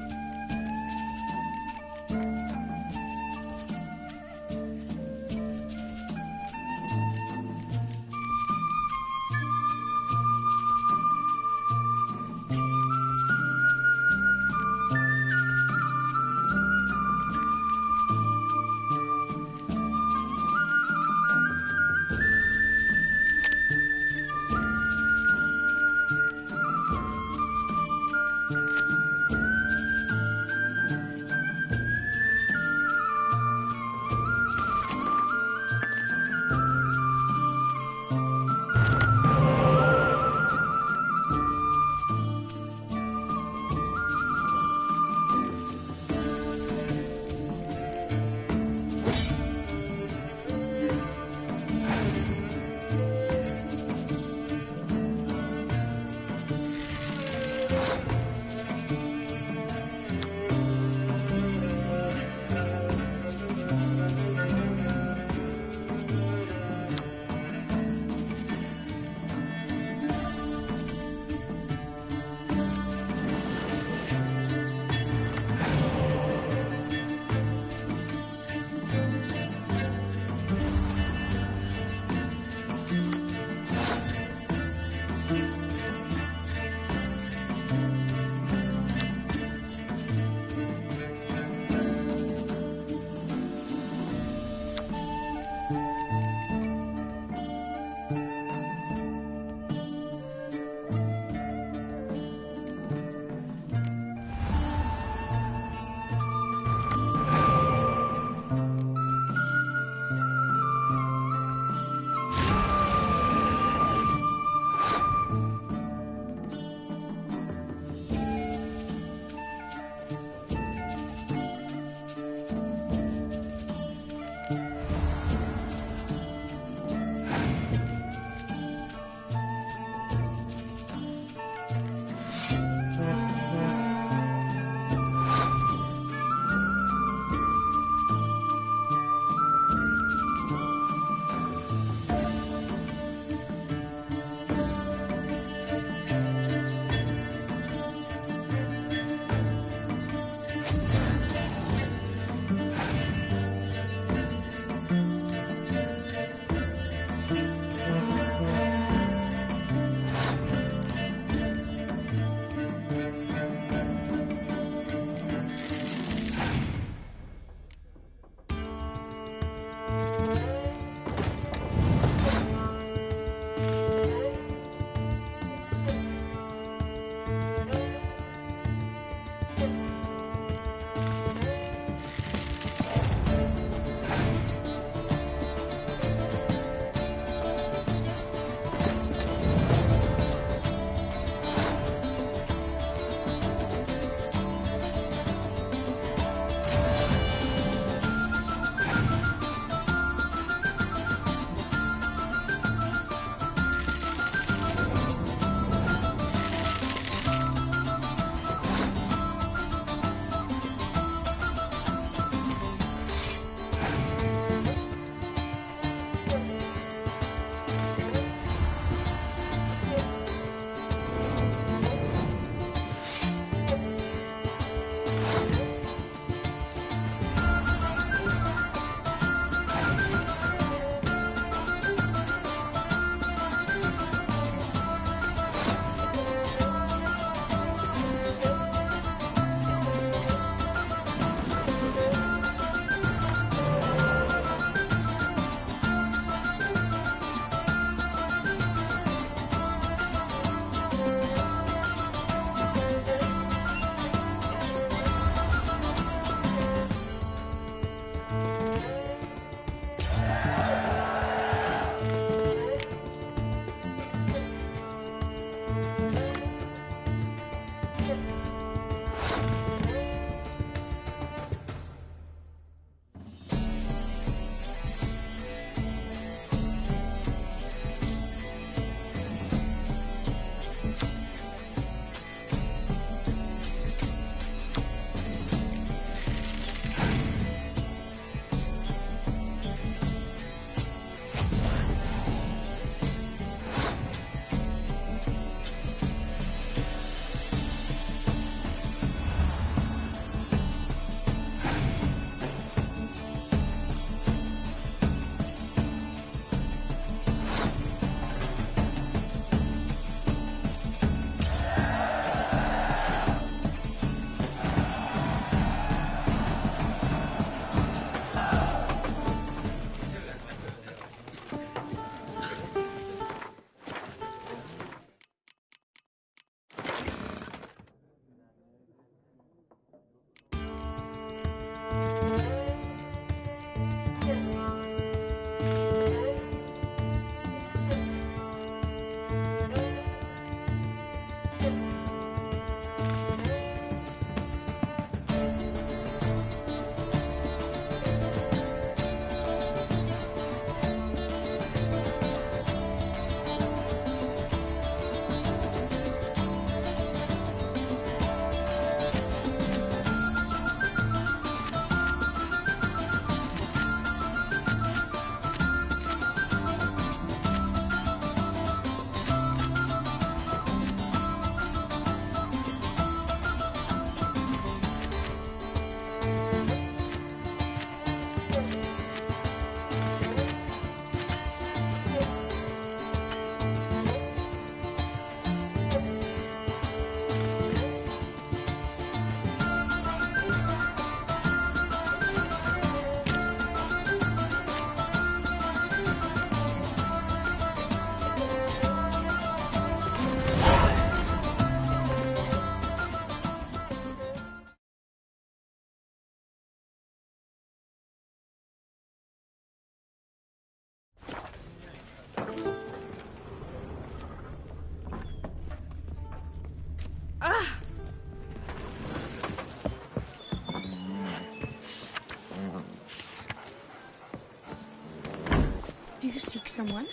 seek someone.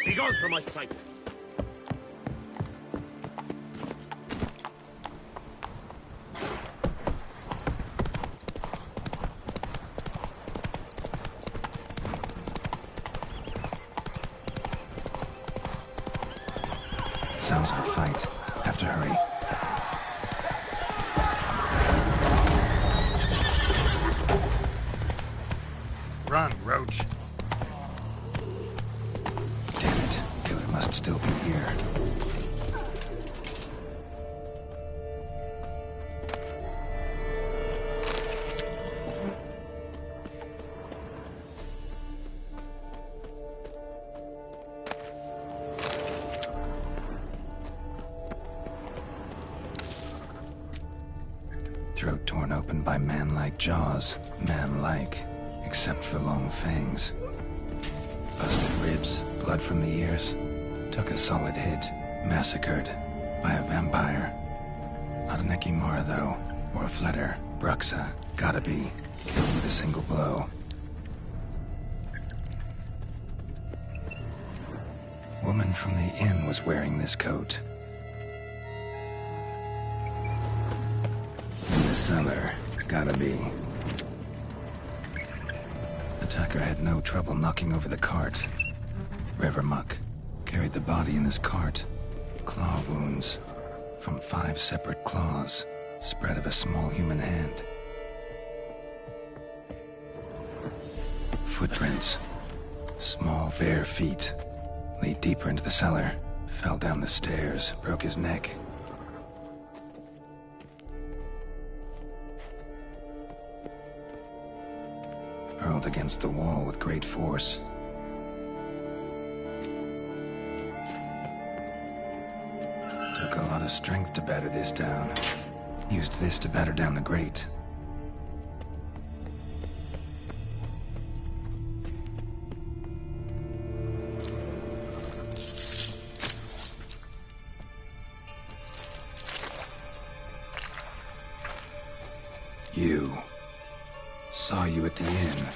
Be gone from my sight! Sounds like a fight. Have to hurry. Run, Roach. Damn it. Killer must still be here. Throat torn open by man-like jaws. Man-like, except for long fangs. Busted ribs, blood from the ears. Took a solid hit. Massacred by a vampire. Not an Ekimara, though. Or a Fletter. Bruxa. Gotta be. Killed with a single blow. Woman from the inn was wearing this coat. In the cellar. Gotta be. Attacker had no trouble knocking over the cart. Revermuck carried the body in his cart. Claw wounds from 5 separate claws, spread of a small human hand. Footprints. Small bare feet. Lead deeper into the cellar. Fell down the stairs, broke his neck. Hurled against the wall with great force. Took a lot of strength to batter this down. Used this to batter down the grate. You. Saw you at the inn.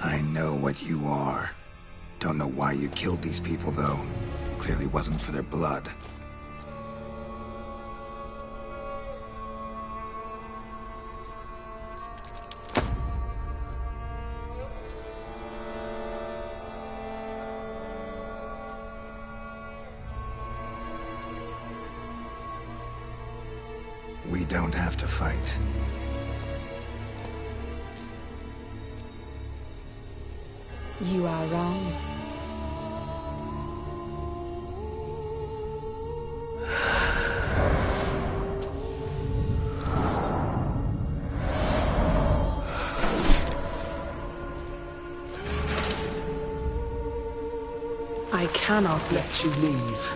I know what you are. Don't know why you killed these people, though. Clearly wasn't for their blood. We don't have to fight. You are wrong. I cannot let you leave.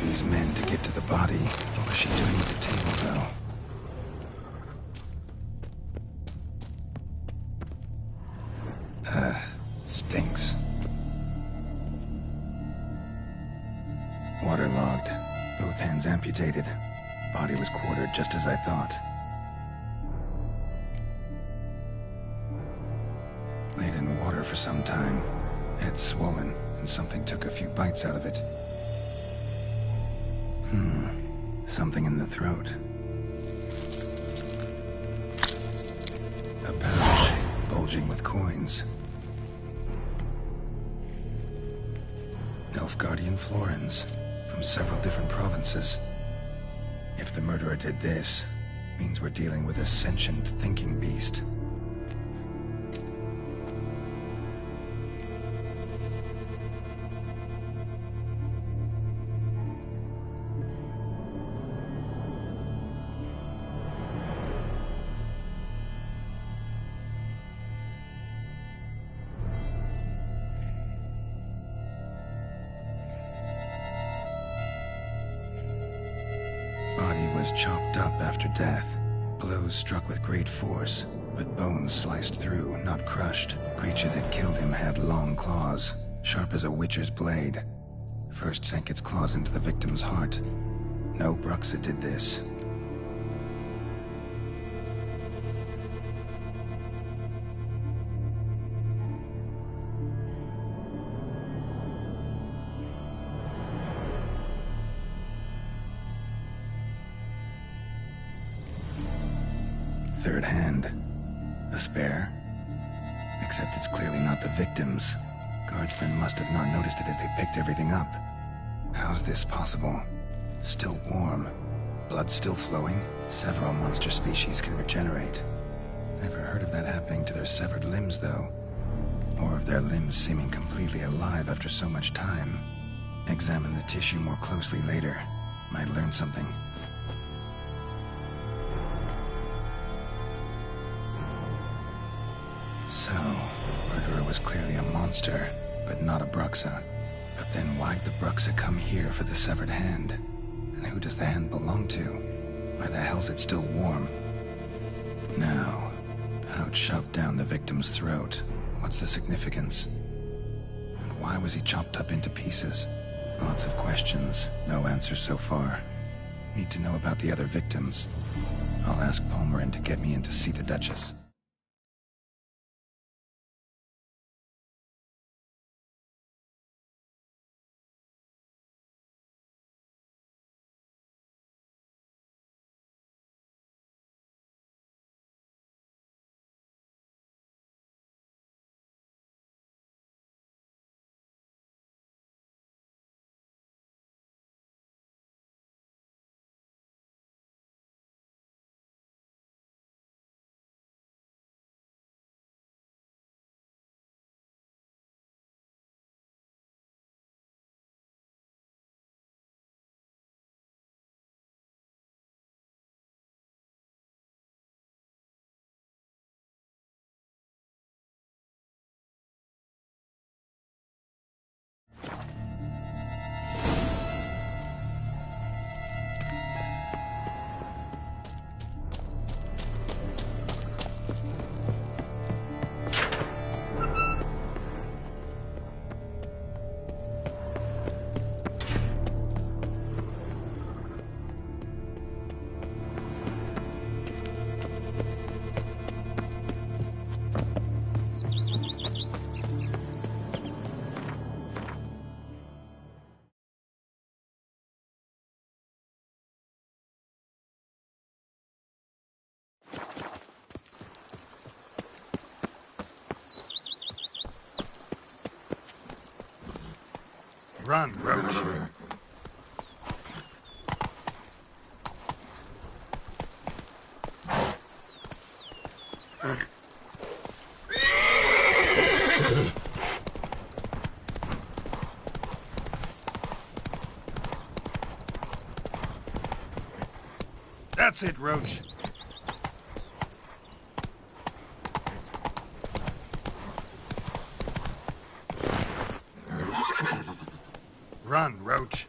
these men to get to the body. What was she doing at the table, though? Stinks. Waterlogged. Both hands amputated. Body was quartered just as I thought. Laid in water for some time. Head swollen, and something took a few bites out of it. Something in the throat. A pouch, bulging with coins. Nilfgaardian florins, from several different provinces. If the murderer did this, means we're dealing with a sentient thinking beast. Chopped up after death. Blows struck with great force, but bones sliced through, not crushed. Creature that killed him had long claws, sharp as a witcher's blade. First sank its claws into the victim's heart. No Bruxa did this. Third hand. A spare? Except it's clearly not the victim's. Guardsmen must have not noticed it as they picked everything up. How's this possible? Still warm. Blood still flowing? Several monster species can regenerate. Never heard of that happening to their severed limbs, though. Or of their limbs seeming completely alive after so much time. Examine the tissue more closely later. Might learn something. So, murderer was clearly a monster, but not a Bruxa. But then why'd the Bruxa come here for the severed hand? And who does the hand belong to? Why the hell's it still warm? Now, pouch shoved down the victim's throat. What's the significance? And why was he chopped up into pieces? Lots of questions, no answers so far. Need to know about the other victims. I'll ask Palmerin to get me in to see the Duchess. Run, Roach. That's it, Roach. Run, Roach.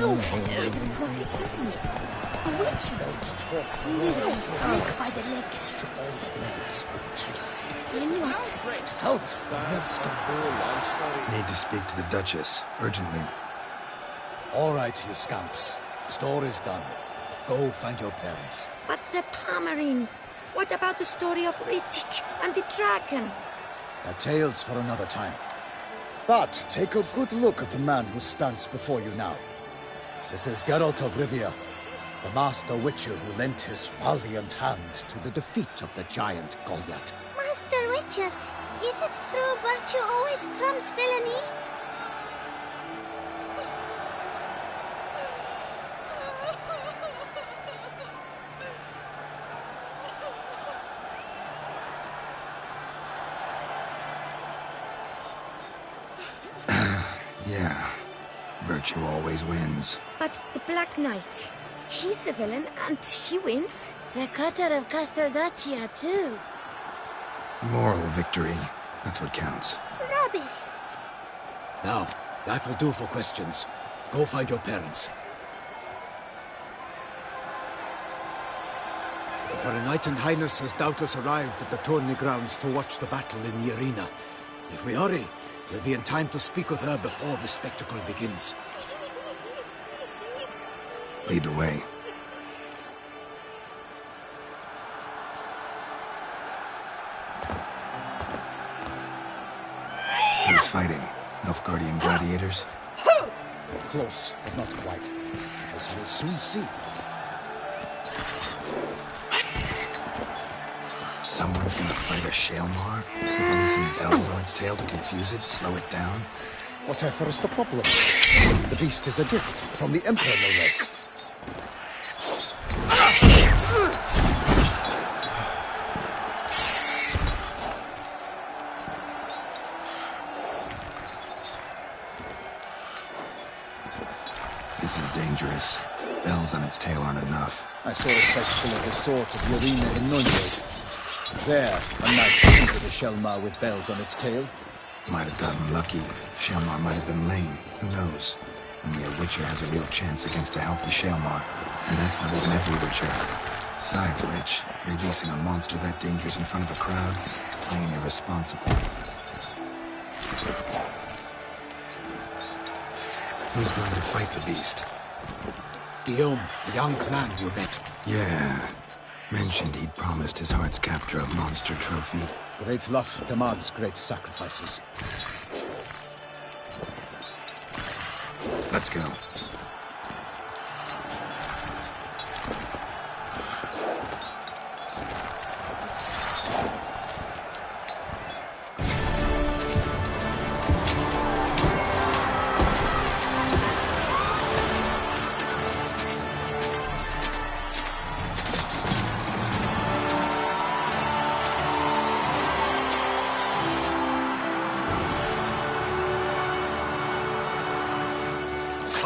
No! The prophet's rose. A witch rose. Snake by the leg. Then what? Halt! Need to speak to the Duchess, urgently. All right, you scamps. Story's done. Go find your parents. But the Palmerine? What about the story of Rittik and the dragon? They're tales for another time. But take a good look at the man who stands before you now. This is Geralt of Rivia, the master witcher who lent his valiant hand to the defeat of the giant Goliath. Master Witcher, is it true virtue always trumps villainy? Yeah. Virtue always wins. But the Black Knight, he's a villain and he wins. The cutter of Casteldaccia, too. Moral victory. That's what counts. Rubbish. Now, that will do for questions. Go find your parents. Her Knight and Highness has doubtless arrived at the tourney grounds to watch the battle in the arena. If we hurry, we'll be in time to speak with her before the spectacle begins. Lead the way. Who's fighting? Nilfgaardian gladiators? Close, but not quite. As you'll soon see. Someone's gonna fight a Shaelmar? With only some bells on its tail to confuse it, slow it down? Whatever is the problem? The beast is a gift from the Emperor, no less. This is dangerous. Bells on its tail aren't enough. I saw a spectacle of the sort at the arena in Nuremberg. There, a knight defeated a Shaelmar with bells on its tail. Might have gotten lucky. Shaelmar might have been lame. Who knows? Only a Witcher has a real chance against a healthy Shaelmar. And that's not even every Witcher. Besides which, releasing a monster that dangerous in front of a crowd, plain irresponsible. Who's going to fight the beast? Guillaume, the young man you met. Yeah. Mentioned he'd promised his heart's captor a monster trophy. Great love demands great sacrifices. Let's go.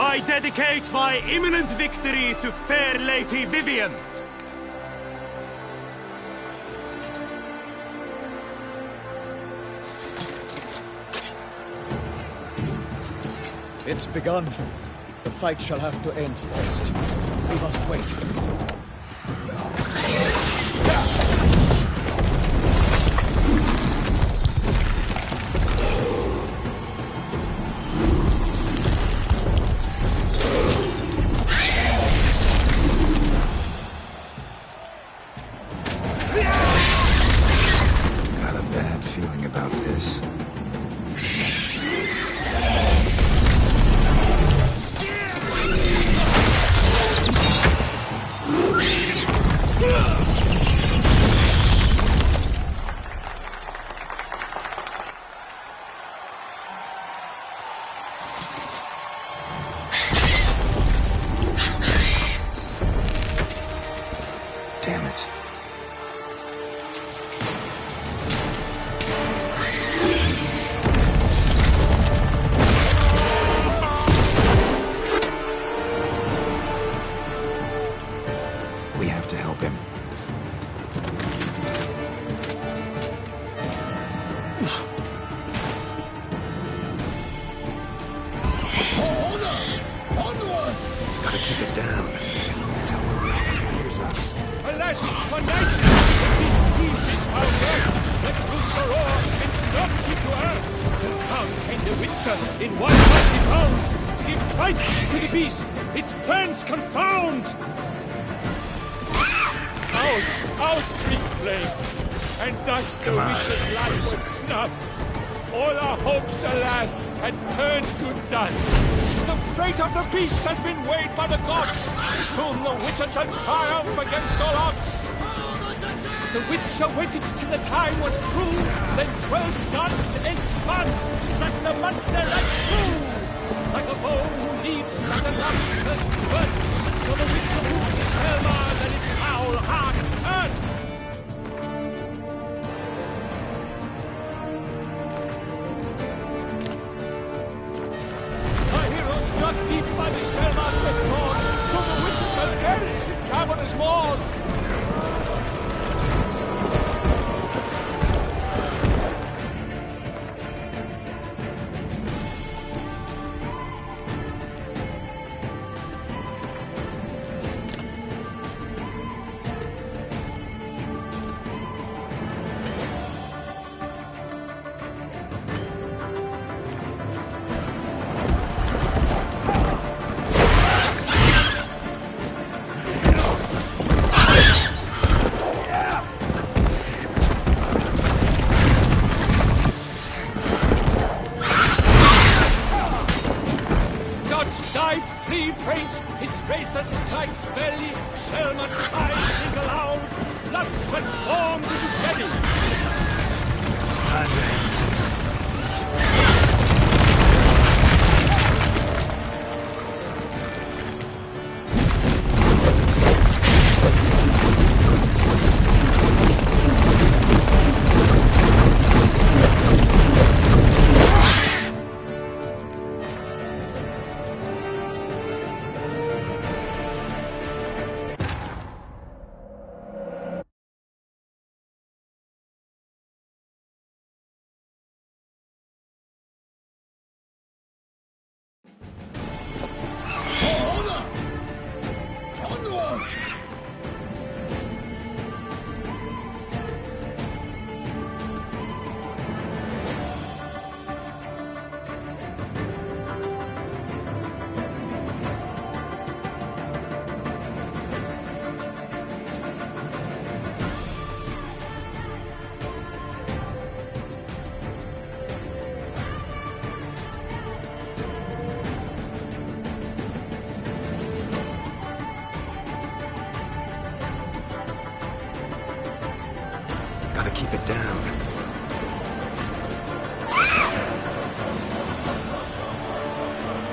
I dedicate my imminent victory to fair Lady Vivienne. It's begun. The fight shall have to end first. We must wait. Got a bad feeling about this. Gotta keep it down. Tell where hears us. Alas, for night, the beast heaved his foul breath, let loose a roar, and knocked him to earth. And down came the Witcher in one mighty bound, to give fight to the beast, its plans confound. Out, big flame, and thus the Witcher's life was snuffed. All our hopes, alas, had turned to dust. The fate of the beast has been weighed by the gods. Soon the Witcher shall triumph against all odds. The Witcher waited till the time was true, then 12 danced and spun, struck the monster right through. Like a bow who leaps at the last first birth, so the Witcher moved the Selma, then its foul heart earth. Struck deep by the Selma's with claws, so the Witcher shall perish in cavernous maws. Flee, faint, its racer strikes belly, Selma's eyes twinkle out, blood transforms into jelly. Gotta keep it down.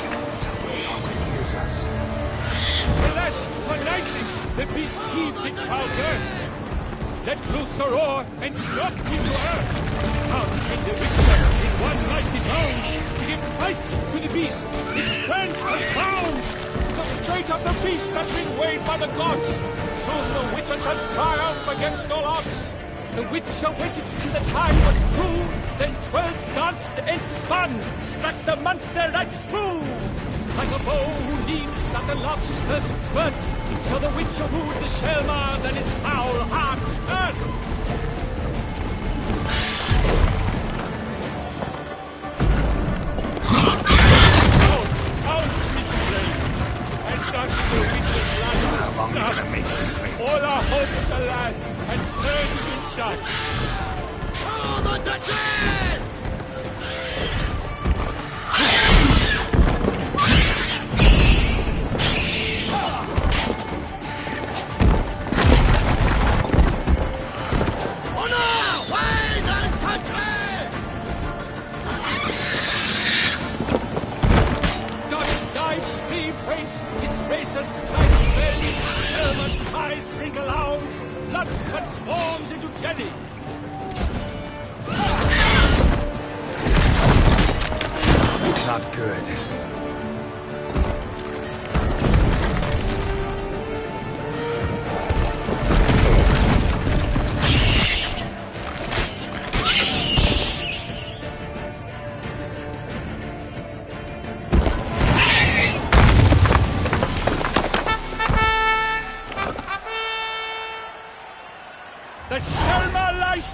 Can't tell where Hogwarts hears us. Alas, for lightning, the beast heaved its foul girth, let loose a roar, and knocked him to earth. Out came the Witcher in one mighty bound, to give fight to the beast, its plans confound. The fate of the beast has been weighed by the gods. Soon the Witcher shall triumph against all odds. The Witcher waited till the time was true, then 12 danced and spun, struck the monster right through. Like a bow who leaps at the love's first spurt, so the Witcher wooed the Selma, then its foul heart earned. Out, big flame, and thus the Witcher's life How long are you gonna make me wait? all our hopes, alas, had turned to dust. Oh, the Duchess! Honor! Wide and country! Dodge, dive, flee, faint, its racer strikes belly, Selma's eyes wrinkle out, blood transforms into jelly. Not good.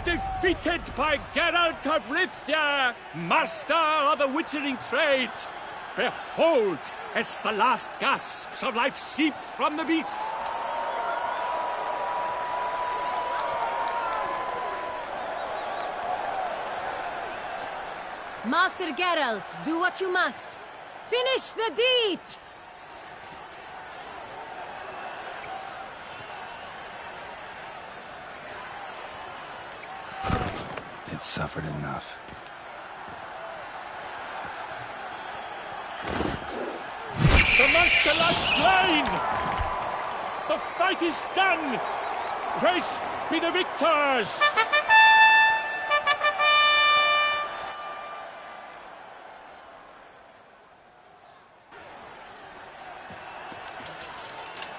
was defeated by Geralt of Rivia, master of the witchering trade. Behold, as the last gasps of life seep from the beast. Master Geralt, do what you must. Finish the deed! It suffered enough. The monster lies slain! The fight is done! Praised be the victors!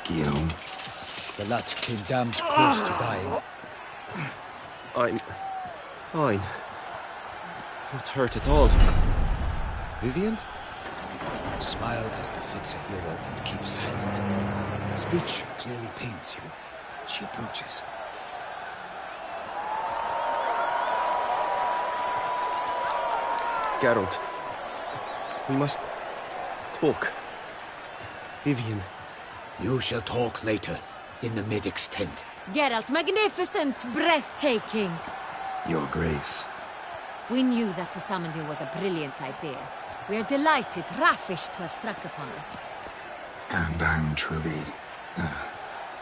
Guillaume. The lad came damned close to dying. I'm fine. Not hurt at all. Vivienne? Smile as befits a hero and keep silent. Speech clearly pains you. She approaches. Geralt, we must talk. Vivienne. You shall talk later, in the medic's tent. Geralt, magnificent, breathtaking. Your Grace. We knew that to summon you was a brilliant idea. We are delighted, ravished to have struck upon it. And I'm truly,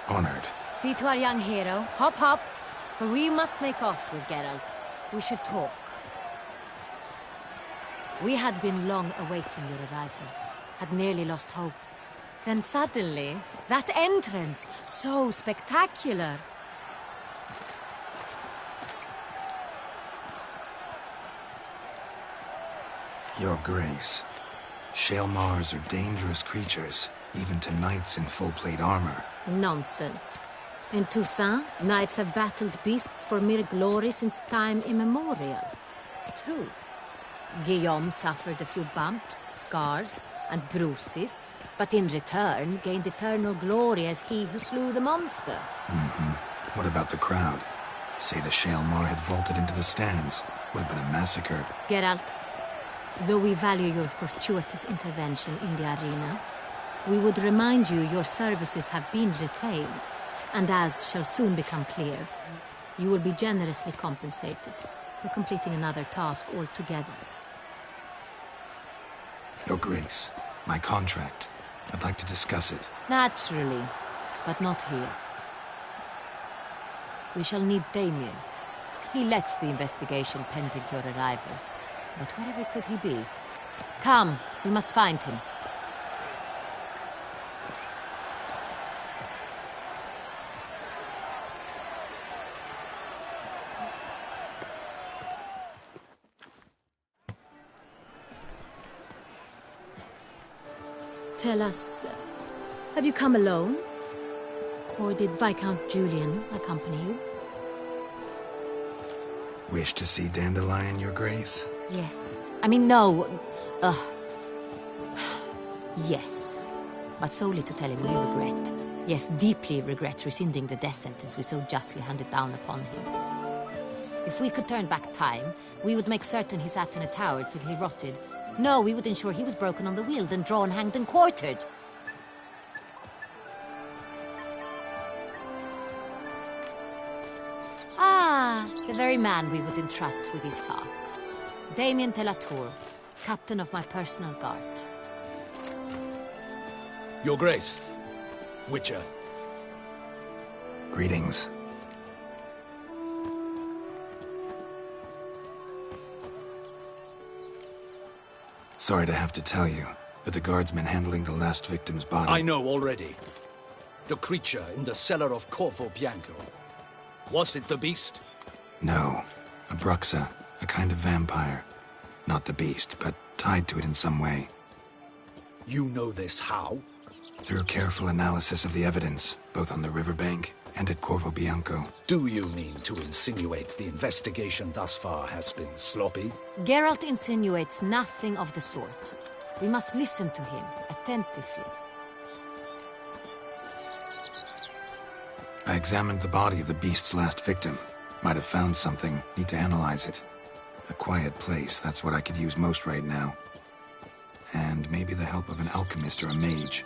honored. See to our young hero. Hop, hop. For we must make off with Geralt. We should talk. We had been long awaiting your arrival. Had nearly lost hope. Then suddenly, that entrance, so spectacular. Your Grace, Shaelmars are dangerous creatures, even to knights in full plate armor. Nonsense. In Toussaint, knights have battled beasts for mere glory since time immemorial. True. Guillaume suffered a few bumps, scars, and bruises, but in return gained eternal glory as he who slew the monster. What about the crowd? Say the Shaelmar had vaulted into the stands. Would have been a massacre. Geralt, though we value your fortuitous intervention in the arena, we would remind you your services have been retained, and as shall soon become clear, you will be generously compensated for completing another task altogether. Your Grace, my contract. I'd like to discuss it. Naturally, but not here. We shall need Damien. He led the investigation pending your arrival. But wherever could he be? Come, we must find him. Tell us, have you come alone? Or did Viscount Julian accompany you? Wish to see Dandelion, Your Grace? Yes. I mean, no. Yes. But solely to tell him we regret. Yes, deeply regret rescinding the death sentence we so justly handed down upon him. If we could turn back time, we would make certain he sat in a tower till he rotted. No, we would ensure he was broken on the wheel, then drawn, hanged, and quartered. Ah, the very man we would entrust with these tasks. Damien de la Tour, captain of my personal guard. Your Grace, Witcher. Greetings. Sorry to have to tell you, but the guardsmen handling the last victim's body... I know already. The creature in the cellar of Corvo Bianco. Was it the beast? No. A Bruxa, a kind of vampire. Not the beast, but tied to it in some way. You know this how? Through careful analysis of the evidence, both on the riverbank and at Corvo Bianco. Do you mean to insinuate the investigation thus far has been sloppy? Geralt insinuates nothing of the sort. We must listen to him attentively. I examined the body of the beast's last victim. Might have found something. Need to analyze it. A quiet place, that's what I could use most right now. And maybe the help of an alchemist or a mage.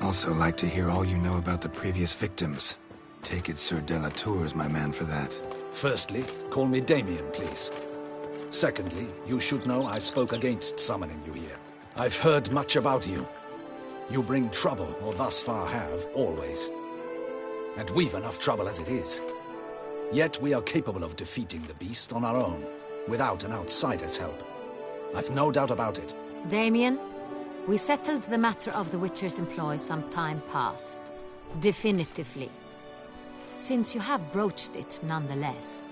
Also like to hear all you know about the previous victims. Take it Sir Delatour is my man for that. Firstly, call me Damien, please. Secondly, you should know I spoke against summoning you here. I've heard much about you. You bring trouble, or thus far have, always. And we've enough trouble as it is. Yet we are capable of defeating the beast on our own, without an outsider's help. I've no doubt about it. Damien, we settled the matter of the Witcher's employ some time past. Definitively. Since you have broached it nonetheless,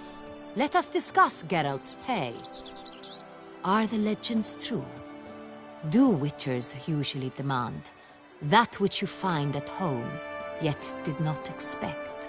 let us discuss Geralt's pay. Are the legends true? Do Witchers usually demand that which you find at home, yet did not expect?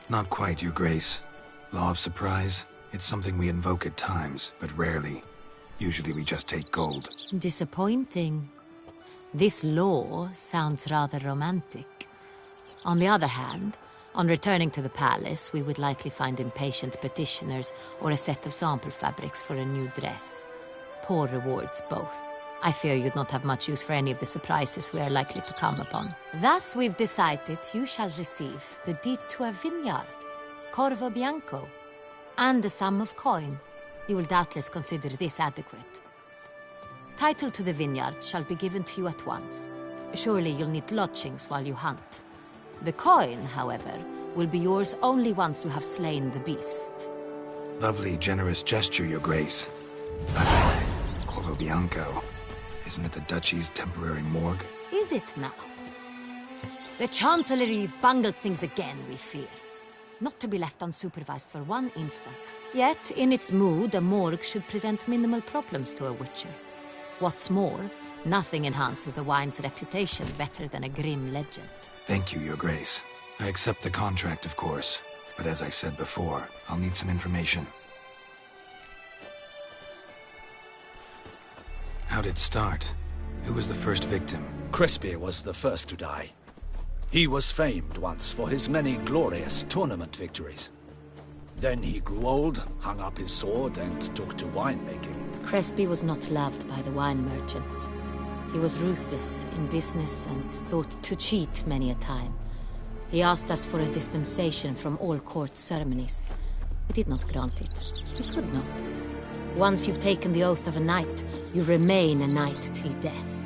Not quite, Your Grace. Law of surprise, it's something we invoke at times, but rarely. Usually we just take gold. Disappointing. This law sounds rather romantic. On the other hand, on returning to the palace, we would likely find impatient petitioners or a set of sample fabrics for a new dress. Poor rewards, both. I fear you'd not have much use for any of the surprises we are likely to come upon. Thus, we've decided you shall receive the deed to a vineyard, Corvo Bianco, and a sum of coin. You will doubtless consider this adequate. Title to the vineyard shall be given to you at once. Surely you'll need lodgings while you hunt. The coin, however, will be yours only once you have slain the beast. Lovely, generous gesture, Your Grace. Corvo Bianco. Isn't it the Duchy's temporary morgue? Is it now? The Chancellery's bungled things again, we fear. Not to be left unsupervised for one instant. Yet, in its mood, a morgue should present minimal problems to a Witcher. What's more, nothing enhances a wine's reputation better than a grim legend. Thank you, Your Grace. I accept the contract, of course. But as I said before, I'll need some information. How'd it start? Who was the first victim? Crespi was the first to die. He was famed once for his many glorious tournament victories. Then he grew old, hung up his sword, and took to winemaking. Crespi was not loved by the wine merchants. He was ruthless in business and thought to cheat many a time. He asked us for a dispensation from all court ceremonies. We did not grant it. We could not. Once you've taken the oath of a knight, you remain a knight till death.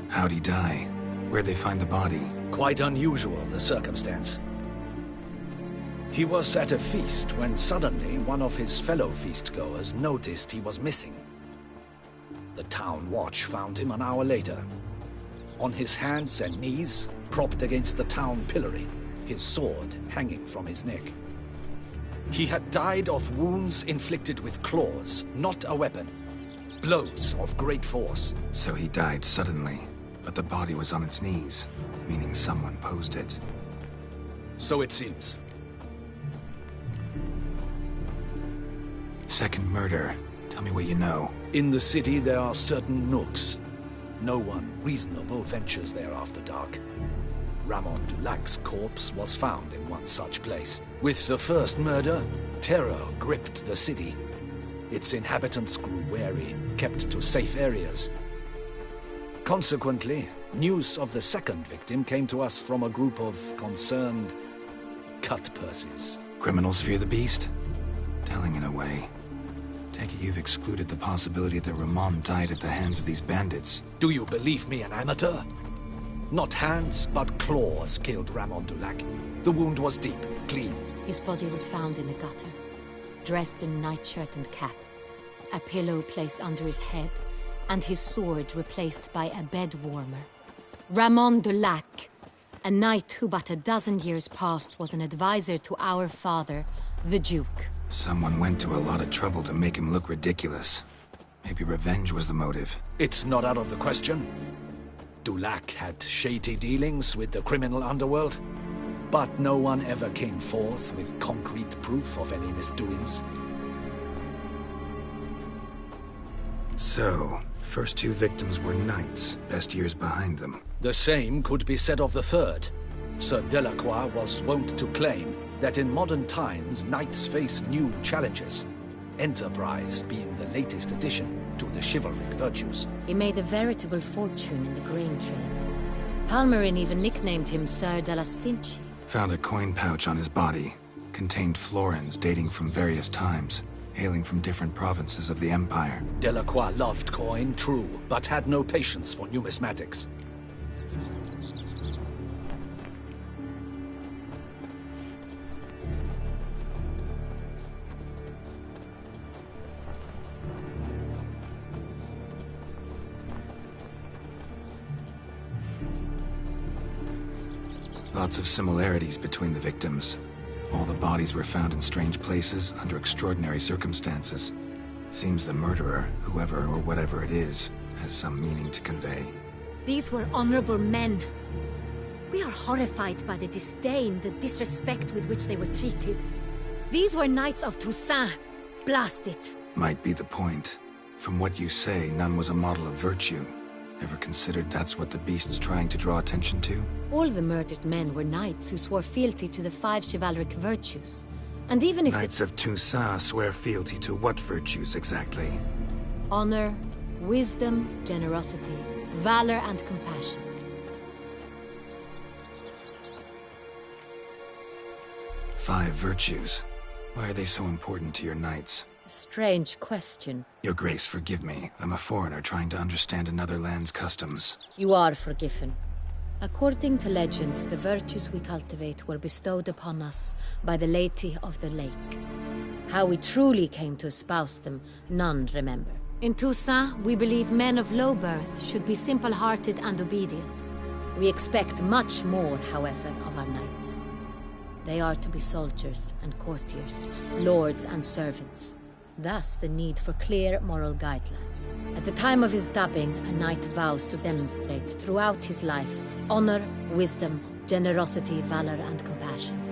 How'd he die? Where'd they find the body? Quite unusual, the circumstance. He was at a feast when suddenly one of his fellow feastgoers noticed he was missing. The town watch found him an hour later. On his hands and knees, propped against the town pillory, his sword hanging from his neck. He had died of wounds inflicted with claws, not a weapon. Blows of great force. So he died suddenly, but the body was on its knees, meaning someone posed it. So it seems. Second murder. Tell me what you know. In the city there are certain nooks. No one reasonable ventures there after dark. Ramon Dulac's corpse was found in one such place. With the first murder, terror gripped the city. Its inhabitants grew wary, kept to safe areas. Consequently, news of the second victim came to us from a group of concerned cut-purses. Criminals fear the beast? Telling in a way. Take it you've excluded the possibility that Ramon died at the hands of these bandits. Do you believe me an amateur? Not hands, but claws killed Ramon Dulac. The wound was deep, clean. His body was found in the gutter, dressed in nightshirt and cap, a pillow placed under his head, and his sword replaced by a bed warmer. Ramon Dulac, A knight who but a dozen years past was an advisor to our father, the Duke. Someone went to a lot of trouble to make him look ridiculous. Maybe revenge was the motive. It's not out of the question. Dulac had shady dealings with the criminal underworld, but no one ever came forth with concrete proof of any misdoings. So, first two victims were knights, best years behind them. The same could be said of the third. Sir Delacroix was wont to claim that in modern times knights face new challenges, enterprise being the latest addition to the chivalric virtues. He made a veritable fortune in the grain trade. Palmerin even nicknamed him Sir de la Stinchi. Found a coin pouch on his body. Contained florins dating from various times, hailing from different provinces of the Empire. Delacroix loved coin, true, but had no patience for numismatics. Lots of similarities between the victims. All the bodies were found in strange places, under extraordinary circumstances. Seems the murderer, whoever or whatever it is, has some meaning to convey. These were honorable men. We are horrified by the disdain, the disrespect with which they were treated. These were knights of Toussaint. Blast it. Might be the point. From what you say, none was a model of virtue. Ever considered that's what the beast's trying to draw attention to? All the murdered men were knights who swore fealty to the 5 chivalric virtues. And even if Knights of Toussaint swear fealty to what virtues exactly? honor, wisdom, generosity, valor, and compassion. Five virtues. Why are they so important to your knights? A strange question. Your Grace, forgive me. I'm a foreigner trying to understand another land's customs. You are forgiven. According to legend, the virtues we cultivate were bestowed upon us by the Lady of the Lake. How we truly came to espouse them, none remember. In Toussaint, we believe men of low birth should be simple-hearted and obedient. We expect much more, however, of our knights. They are to be soldiers and courtiers, lords and servants. Thus, the need for clear moral guidelines. At the time of his dubbing, a knight vows to demonstrate throughout his life honor, wisdom, generosity, valor, and compassion.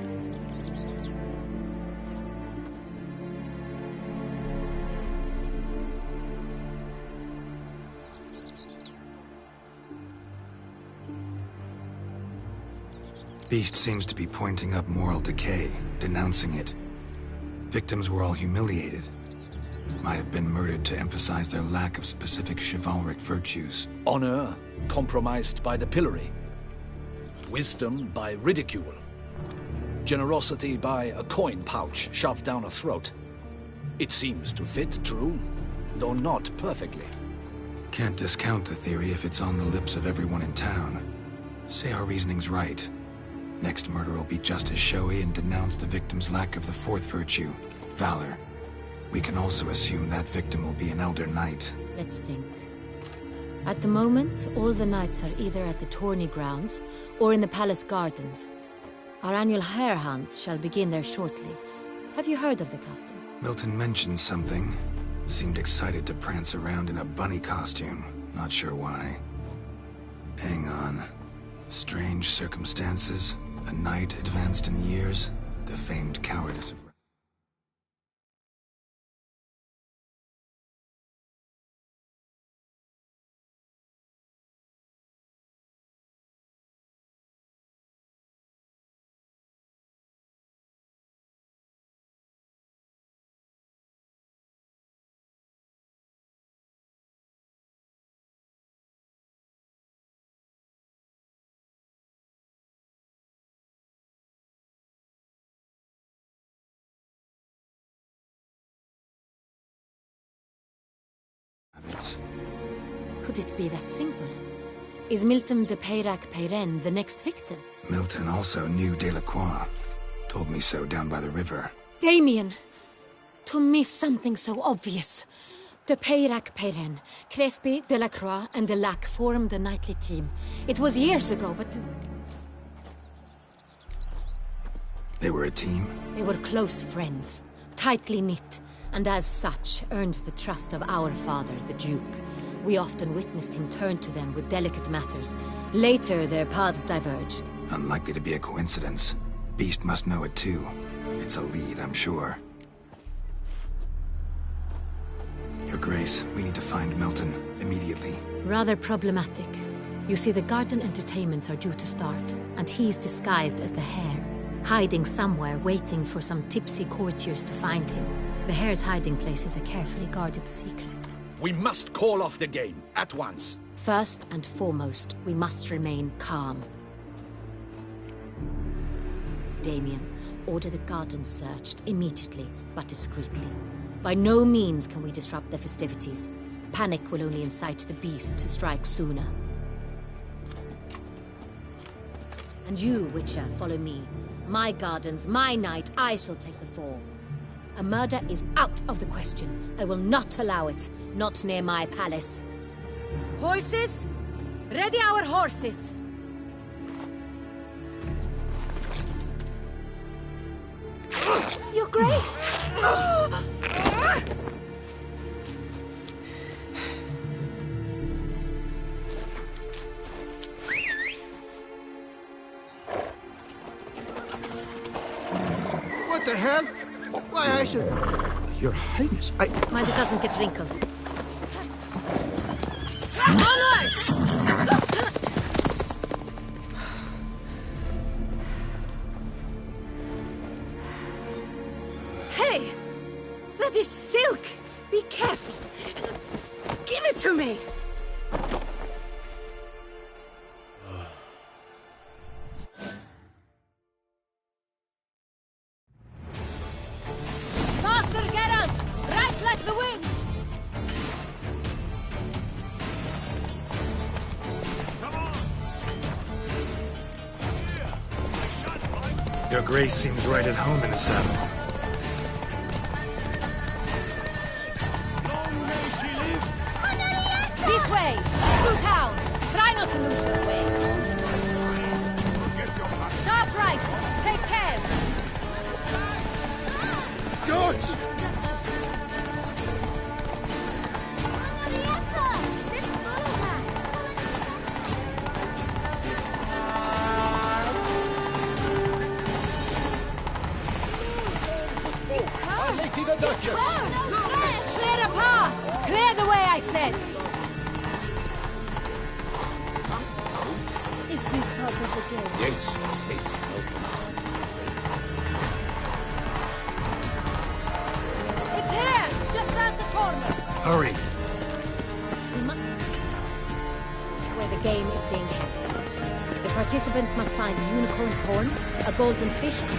Beast seems to be pointing up moral decay, denouncing it. Victims were all humiliated. Might have been murdered to emphasize their lack of specific chivalric virtues. Honor compromised by the pillory. Wisdom by ridicule. Generosity by a coin pouch shoved down a throat. It seems to fit, true, though not perfectly. Can't discount the theory if it's on the lips of everyone in town. Say our reasoning's right. Next murder will be just as showy and denounce the victim's lack of the fourth virtue, valor. We can also assume that victim will be an elder knight. Let's think. At the moment, all the knights are either at the tourney grounds or in the palace gardens. Our annual hare hunt shall begin there shortly. Have you heard of the custom? Milton mentioned something. Seemed excited to prance around in a bunny costume. Not sure why. Hang on. Strange circumstances. A knight advanced in years. The famed cowardice of... Could it be that simple? Is Milton de Peyrac-Peyren the next victim? Milton also knew Delacroix. Told me so down by the river. Damien! To miss something so obvious. De Peyrac-Peyren, Crespi, Delacroix, and Delac formed a knightly team. It was years ago, but... They were a team? They were close friends, tightly knit, and as such earned the trust of our father, the Duke. We often witnessed him turn to them with delicate matters. Later, their paths diverged. Unlikely to be a coincidence. Beast must know it too. It's a lead, I'm sure. Your Grace, we need to find Milton, immediately. Rather problematic. You see, the garden entertainments are due to start, and he's disguised as the Hare, hiding somewhere, waiting for some tipsy courtiers to find him. The Hare's hiding place is a carefully guarded secret. We must call off the game, at once. First and foremost, we must remain calm. Damien, order the garden searched immediately, but discreetly. By no means can we disrupt the festivities. Panic will only incite the beast to strike sooner. And you, Witcher, follow me. My gardens, my night, I shall take the fall. A murder is out of the question. I will not allow it. Not near my palace. Horses? Ready our horses! Your Grace! What the hell? Why, I should... Your Highness, Mind it doesn't get wrinkled. Onward! Hey! That is silk! Be careful! Give it to me! Faster, Geralt! Right like the wind! Your Grace seems right at home in the saddle. This way! Through town! Try not to lose your way! Sharp right! Take care! Good! Clear a path! Clear the way, I said! If this part of the game... Yes, yes. It's here! Just round the corner! Hurry! We must... Where the game is being held. The participants must find a unicorn's horn, a golden fish, and